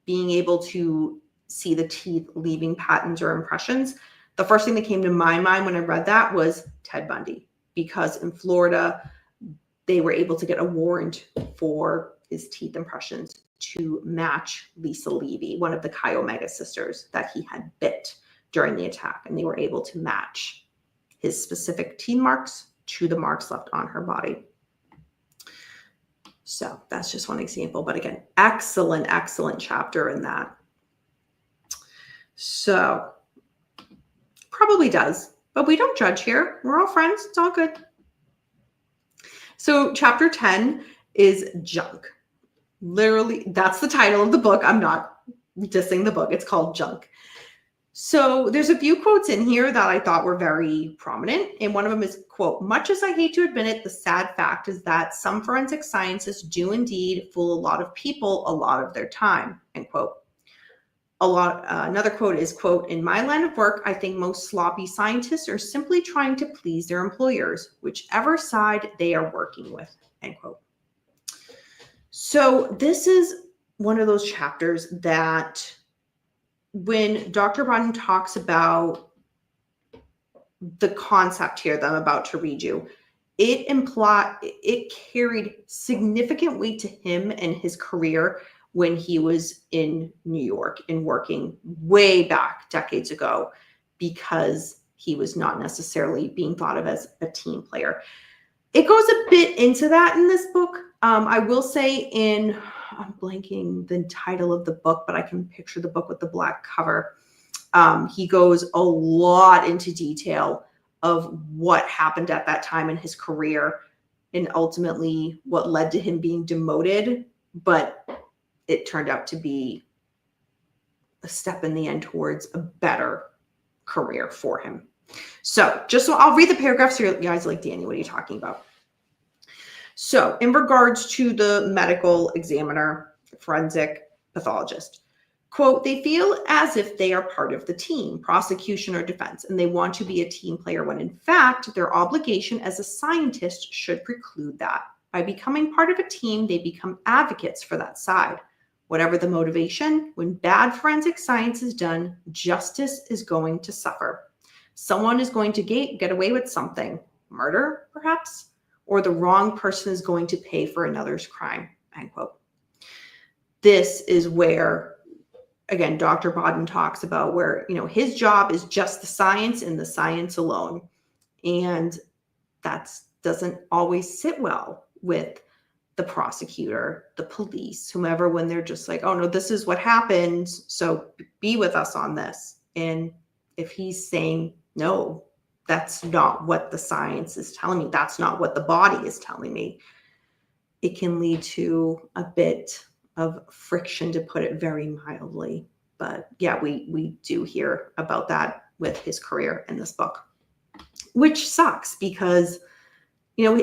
being able to see the teeth leaving patterns or impressions, the first thing that came to my mind when I read that was Ted Bundy, because in Florida, they were able to get a warrant for his teeth impressions to match Lisa Levy, one of the Chi Omega sisters that he had bit during the attack. And they were able to match his specific teeth marks to the marks left on her body. So that's just one example. But again, excellent, excellent chapter in that. So probably does, but we don't judge here. We're all friends. It's all good. So chapter 10 is junk. Literally, that's the title of the book. I'm not dissing the book. It's called Junk. So there's a few quotes in here that I thought were very prominent. And one of them is, quote, "Much as I hate to admit it, the sad fact is that some forensic scientists do indeed fool a lot of people a lot of their time," end quote. Another quote is, quote, "In my line of work, I think most sloppy scientists are simply trying to please their employers, whichever side they are working with," end quote. So this is one of those chapters that when Dr. Baden talks about the concept here that I'm about to read you, it carried significant weight to him and his career when he was in New York and working way back decades ago, because he was not necessarily being thought of as a team player. It goes a bit into that in this book. I will say I'm blanking the title of the book, but I can picture the book with the black cover. He goes a lot into detail of what happened at that time in his career and ultimately what led to him being demoted. But it turned out to be a step in the end towards a better career for him. So I'll read the paragraph so you guys are like, Danny, what are you talking about? So in regards to the medical examiner, forensic pathologist, quote, they feel as if they are part of the team, prosecution or defense, and they want to be a team player when in fact their obligation as a scientist should preclude that. By becoming part of a team, they become advocates for that side. Whatever the motivation, when bad forensic science is done, justice is going to suffer. Someone is going to get away with something, murder perhaps, or the wrong person is going to pay for another's crime, end quote. This is where, again, Dr. Baden talks about where, his job is just the science and the science alone. And that doesn't always sit well with the prosecutor, the police, whomever, when they're just like, oh no, this is what happened, so be with us on this. And if he's saying, no, that's not what the science is telling me, that's not what the body is telling me, it can lead to a bit of friction, to put it very mildly. But yeah, we do hear about that with his career in this book, which sucks because,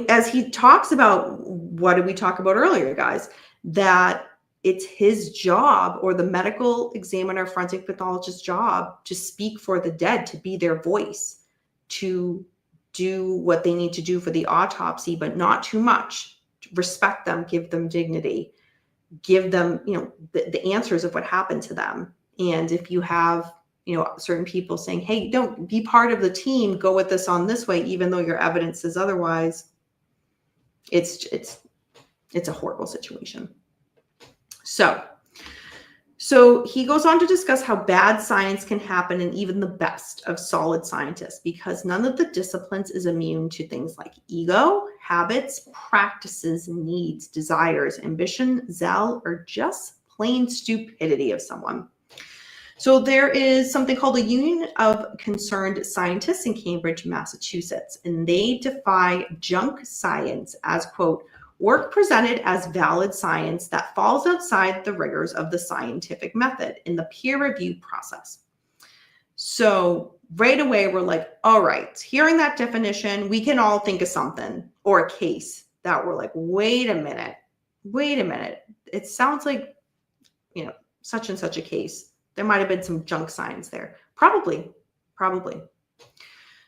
as he talks about, what did we talk about earlier, guys, that it's his job, or the medical examiner, forensic pathologist's job, to speak for the dead, to be their voice, to do what they need to do for the autopsy, but not too much. Respect them, give them dignity, give them, the answers of what happened to them. And if you have, certain people saying, hey, don't be part of the team, go with this on this way, even though your evidence says otherwise, it's a horrible situation. So he goes on to discuss how bad science can happen in even the best of solid scientists, because none of the disciplines is immune to things like ego, habits, practices, needs, desires, ambition, zeal, or just plain stupidity of someone. So there is something called a Union of Concerned Scientists in Cambridge, Massachusetts, and they define junk science as, quote, work presented as valid science that falls outside the rigors of the scientific method in the peer review process. So right away, we're like, all right, hearing that definition, we can all think of something or a case that we're like, wait a minute. It sounds like, such and such a case. There might have been some junk science there. Probably.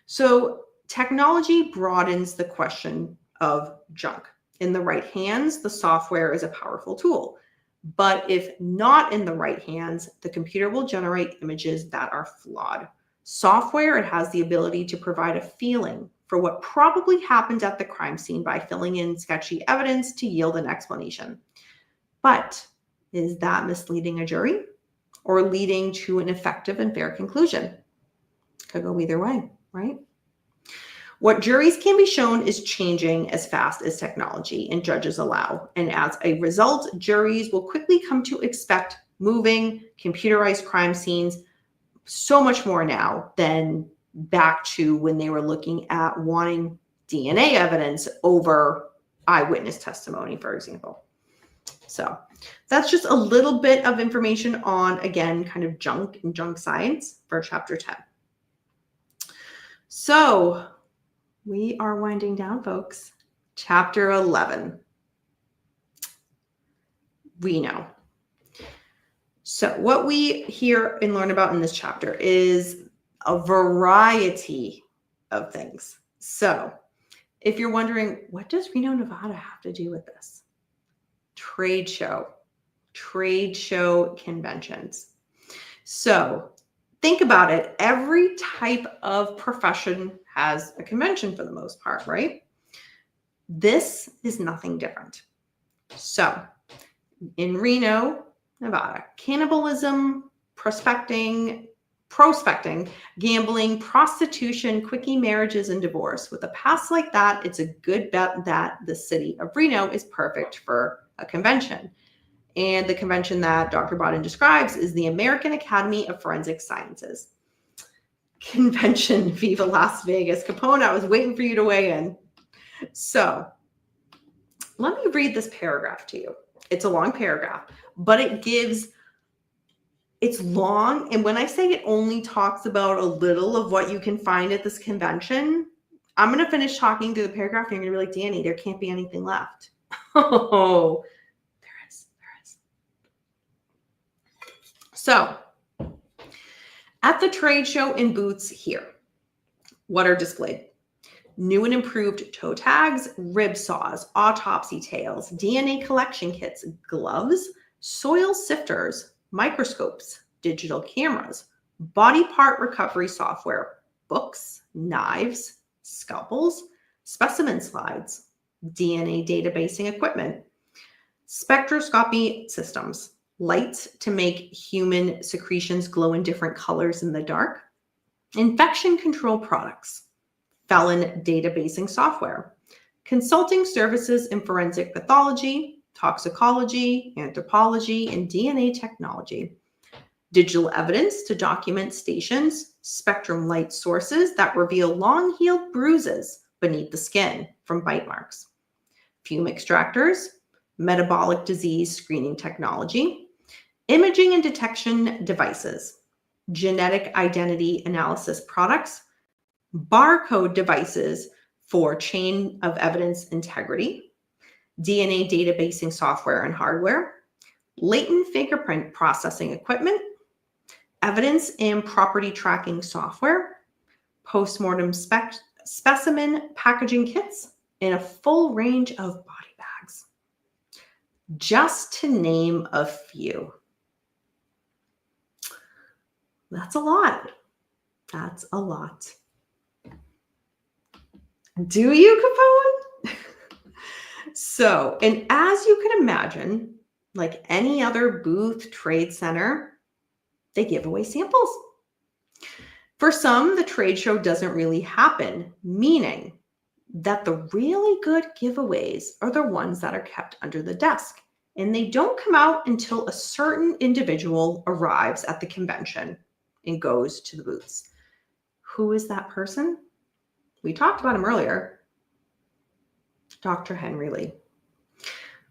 So technology broadens the question of junk. In the right hands, the software is a powerful tool. But if not in the right hands, the computer will generate images that are flawed. Software, it has the ability to provide a feeling for what probably happened at the crime scene by filling in sketchy evidence to yield an explanation. But is that misleading a jury or leading to an effective and fair conclusion? Could go either way, right? What juries can be shown is changing as fast as technology and judges allow. And as a result, juries will quickly come to expect moving, computerized crime scenes so much more now than back to when they were looking at wanting DNA evidence over eyewitness testimony, for example. So that's just a little bit of information on, again, kind of junk and junk science for chapter 10. So we are winding down, folks. Chapter 11. Reno. So what we hear and learn about in this chapter is a variety of things. So if you're wondering, what does Reno, Nevada have to do with this? Trade show conventions. So think about it. Every type of profession has a convention for the most part, right? This is nothing different. So in Reno, Nevada, cannibalism, prospecting, prospecting, gambling, prostitution, quickie marriages, and divorce. With a past like that, it's a good bet that the city of Reno is perfect for a convention. And the convention that Dr. Baden describes is the American Academy of Forensic Sciences. Convention, Viva Las Vegas. Capone, I was waiting for you to weigh in. So let me read this paragraph to you. It's a long paragraph, but it's long. And when I say it only talks about a little of what you can find at this convention, I'm going to finish talking through the paragraph and you're going to be like, Danny, there can't be anything left. Oh, there is. So at the trade show in booths here, what are displayed? New and improved toe tags, rib saws, autopsy tails, DNA collection kits, gloves, soil sifters, microscopes, digital cameras, body part recovery software, books, knives, scalpels, specimen slides, DNA databasing equipment, spectroscopy systems, lights to make human secretions glow in different colors in the dark, infection control products, felon databasing software, consulting services in forensic pathology, toxicology, anthropology, and DNA technology, digital evidence to document stations, spectrum light sources that reveal long-healed bruises beneath the skin from bite marks, fume extractors, metabolic disease screening technology, imaging and detection devices, genetic identity analysis products, barcode devices for chain of evidence integrity, DNA databasing software and hardware, latent fingerprint processing equipment, evidence and property tracking software, postmortem specimen packaging kits, and a full range of body bags. Just to name a few. That's a lot. That's a lot. Do you, Capone? So, and as you can imagine, like any other booth trade center, they give away samples. For some, the trade show doesn't really happen, meaning that the really good giveaways are the ones that are kept under the desk, and they don't come out until a certain individual arrives at the convention and goes to the booths. Who is that person? We talked about him earlier. Dr. Henry Lee.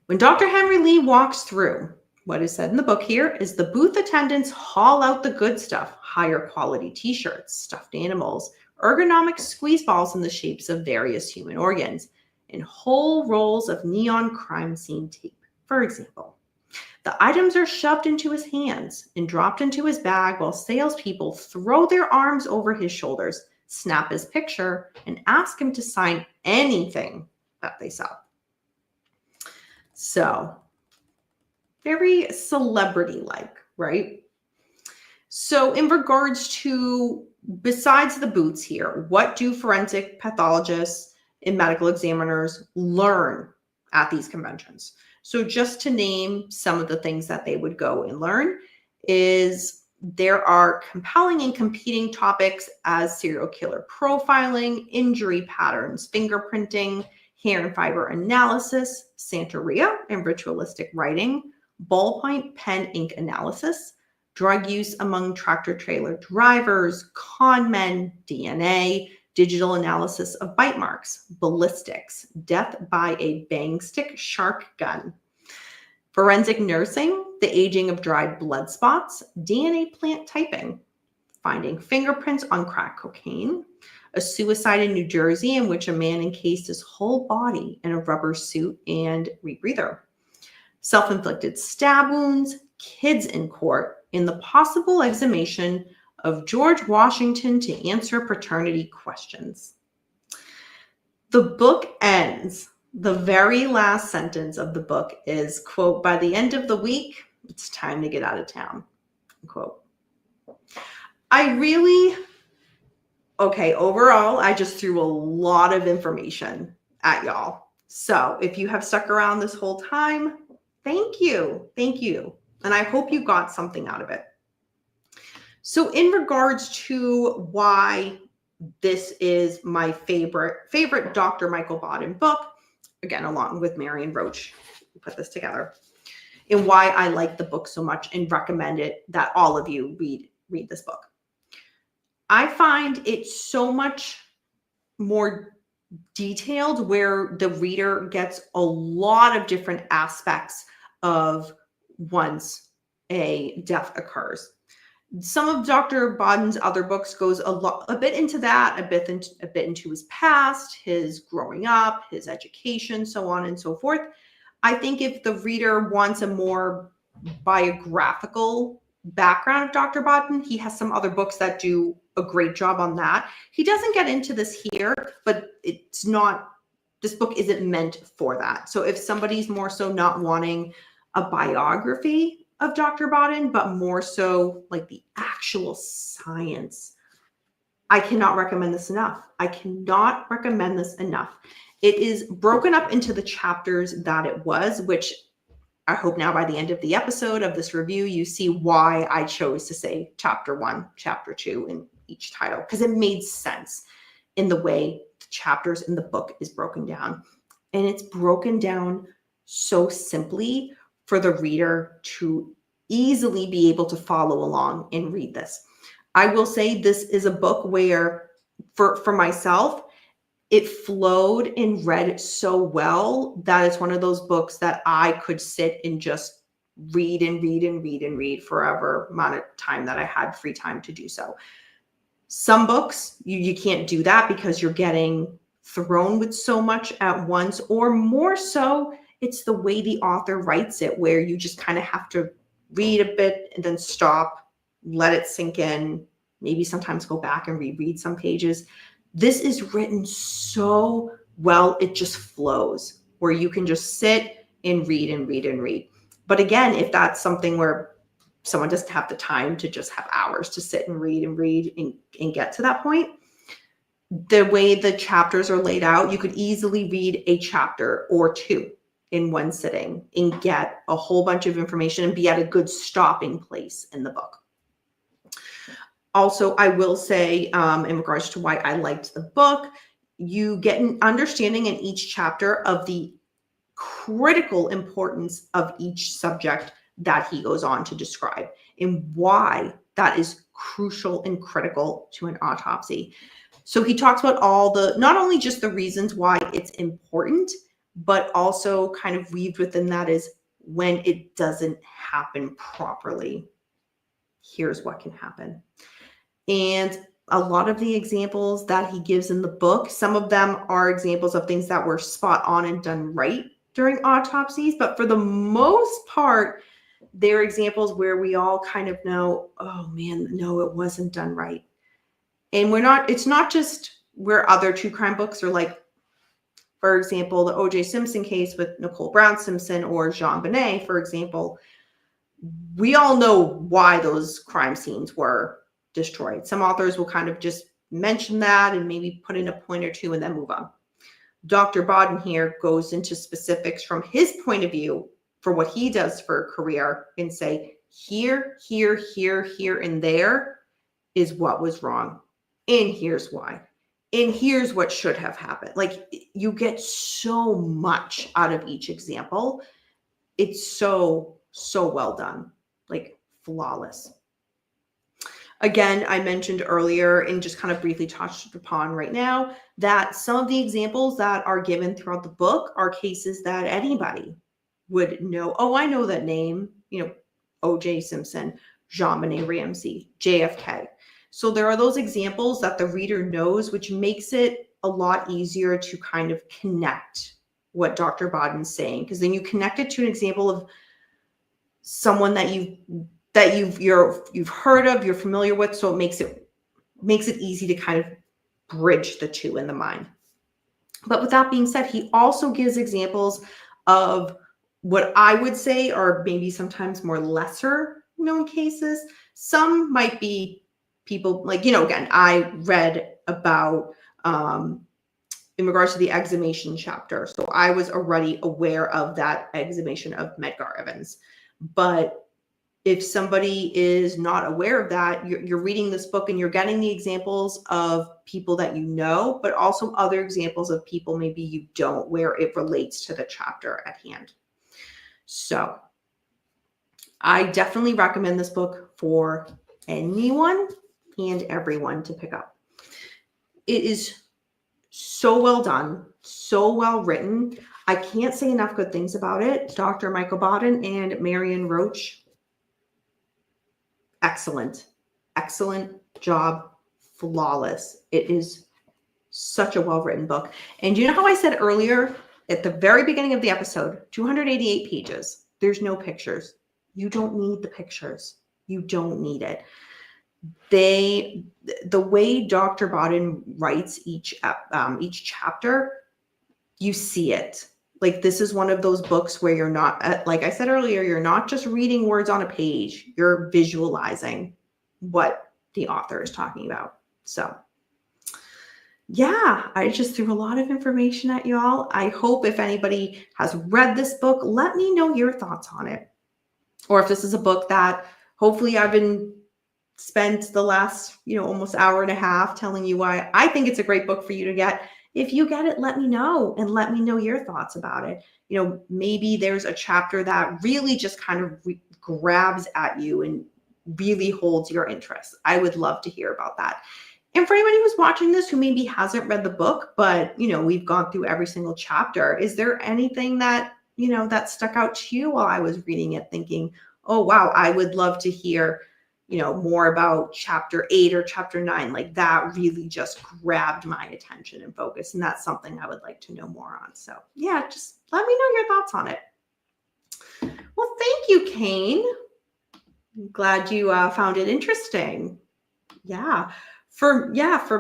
When Dr. Henry Lee walks through, what is said in the book here is the booth attendants haul out the good stuff, higher quality t-shirts, stuffed animals, ergonomic squeeze balls in the shapes of various human organs, and whole rolls of neon crime scene tape, for example. The items are shoved into his hands and dropped into his bag while salespeople throw their arms over his shoulders, snap his picture, and ask him to sign anything that they sell. So, very celebrity-like, right? So in regards to, besides the booths here, what do forensic pathologists and medical examiners learn at these conventions? So just to name some of the things that they would go and learn is there are compelling and competing topics as serial killer profiling, injury patterns, fingerprinting, hair and fiber analysis, Santeria and ritualistic writing, ballpoint pen ink analysis, drug use among tractor-trailer drivers, con men, DNA, digital analysis of bite marks, ballistics, death by a bang stick shark gun, forensic nursing, the aging of dried blood spots, DNA plant typing, finding fingerprints on crack cocaine, a suicide in New Jersey in which a man encased his whole body in a rubber suit and rebreather, self-inflicted stab wounds, kids in court, and the possible exhumation of George Washington to answer paternity questions. The book ends. The very last sentence of the book is, quote, "By the end of the week, it's time to get out of town," quote. Overall, I just threw a lot of information at y'all. So if you have stuck around this whole time, thank you. Thank you. And I hope you got something out of it. So in regards to why this is my favorite Dr. Michael Baden book, again, along with Marion Roach, we put this together, and why I like the book so much and recommend it that all of you read this book. I find it so much more detailed, where the reader gets a lot of different aspects of once a death occurs. Some of Dr. Baden's other books goes a bit into that, a bit into his past, his growing up, his education, so on and so forth. I think if the reader wants a more biographical background of Dr. Baden, he has some other books that do a great job on that. He doesn't get into this here, but it's not, this book isn't meant for that. So if somebody's more so not wanting a biography of Dr. Baden, but more so like the actual science, I cannot recommend this enough. I cannot recommend this enough. It is broken up into the chapters that it was, which I hope now by the end of the episode of this review, you see why I chose to say chapter 1, chapter 2 in each title, because it made sense in the way the chapters in the book is broken down. And it's broken down so simply for the reader to easily be able to follow along and read this. I will say this is a book where, for myself, it flowed and read so well that it's one of those books that I could sit and just read and read and read and read forever amount of time that I had free time to do so. Some books, you can't do that because you're getting thrown with so much at once, or more so, it's the way the author writes it, where you just kind of have to read a bit and then stop, let it sink in, maybe sometimes go back and reread some pages. This is written so well, it just flows, where you can just sit and read and read and read. But again, if that's something where someone doesn't have the time to just have hours to sit and read and get to that point, the way the chapters are laid out, you could easily read a chapter or two in one sitting and get a whole bunch of information and be at a good stopping place in the book. Also, I will say, in regards to why I liked the book, you get an understanding in each chapter of the critical importance of each subject that he goes on to describe and why that is crucial and critical to an autopsy. So he talks about all not only just the reasons why it's important, but also kind of weaved within that is when it doesn't happen properly, here's what can happen. And a lot of the examples that he gives in the book, some of them are examples of things that were spot on and done right during autopsies. But for the most part, they're examples where we all kind of know, oh man, no, it wasn't done right. And it's not just where other true crime books are like, for example, the O.J. Simpson case with Nicole Brown Simpson or JonBenet, for example. We all know why those crime scenes were destroyed. Some authors will kind of just mention that and maybe put in a point or two and then move on. Dr. Baden here goes into specifics from his point of view for what he does for a career and say, here, and there is what was wrong. And here's why. And here's what should have happened. Like, you get so much out of each example. It's so well done, like flawless. Again, I mentioned earlier and just kind of briefly touched upon right now that some of the examples that are given throughout the book are cases that anybody would know. Oh, I know that name, O.J. Simpson, JonBenet Ramsey, JFK. So there are those examples that the reader knows, which makes it a lot easier to kind of connect what Dr. Baden's saying, because then you connect it to an example of someone that you've heard of, you're familiar with, so it makes it easy to kind of bridge the two in the mind. But with that being said, he also gives examples of what I would say are maybe sometimes more lesser known cases. Some might be people like, again, I read about in regards to the exhumation chapter. So I was already aware of that exhumation of Medgar Evans. But if somebody is not aware of that, you're reading this book and you're getting the examples of people that you know, but also other examples of people maybe you don't, where it relates to the chapter at hand. So I definitely recommend this book for anyone and everyone to pick up. It is so well done, so well written. I can't say enough good things about it. Dr. Michael Baden and Marion Roach, excellent job, flawless. It is such a well-written book. And you know how I said earlier at the very beginning of the episode, 288 pages, there's no pictures. You don't need the pictures. You don't need it. The way Dr. Baden writes each chapter, you see it. Like, this is one of those books where you're not, like I said earlier, you're not just reading words on a page, you're visualizing what the author is talking about. So yeah, I just threw a lot of information at y'all. I hope if anybody has read this book, let me know your thoughts on it. Or if this is a book that hopefully I've been spent the last, almost hour and a half telling you why I think it's a great book for you to get. If you get it, let me know, and let me know your thoughts about it. Maybe there's a chapter that really just kind of grabs at you and really holds your interest. I would love to hear about that. And for anybody who's watching this who maybe hasn't read the book, but we've gone through every single chapter, is there anything that that stuck out to you while I was reading it, thinking, oh wow, I would love to hear more about chapter 8 or chapter 9, like that really just grabbed my attention and focus. And that's something I would like to know more on. So yeah, just let me know your thoughts on it. Well, thank you, Kane. I'm glad you found it interesting. Yeah. For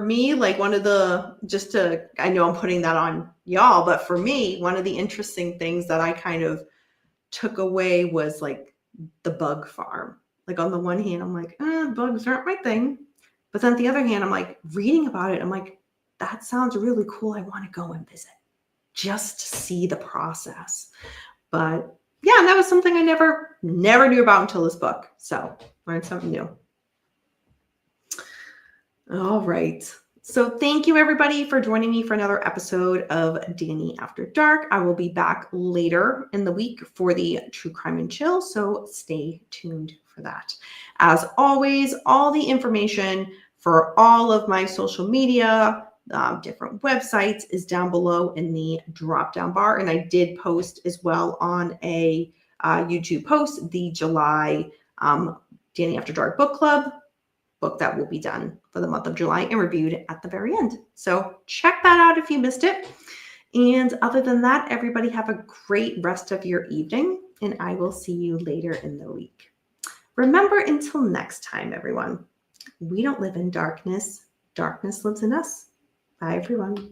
me, like one of the, I know I'm putting that on y'all, but for me, one of the interesting things that I kind of took away was like the bug farm. Like on the one hand, I'm like, bugs aren't my thing. But then on the other hand, I'm like reading about it. I'm like, that sounds really cool. I want to go and visit just to see the process. But yeah, that was something I never knew about until this book. So learned something new. All right. So thank you everybody for joining me for another episode of Danny After Dark. I will be back later in the week for the True Crime and Chill, so stay tuned for that. As always, all the information for all of my social media, different websites is down below in the drop-down bar. And I did post as well on a YouTube post, the July Danny After Dark Book Club book that will be done for the month of July and reviewed at the very end. So check that out if you missed it. And other than that, everybody have a great rest of your evening, and I will see you later in the week. Remember, until next time, everyone, we don't live in darkness. Darkness lives in us. Bye, everyone.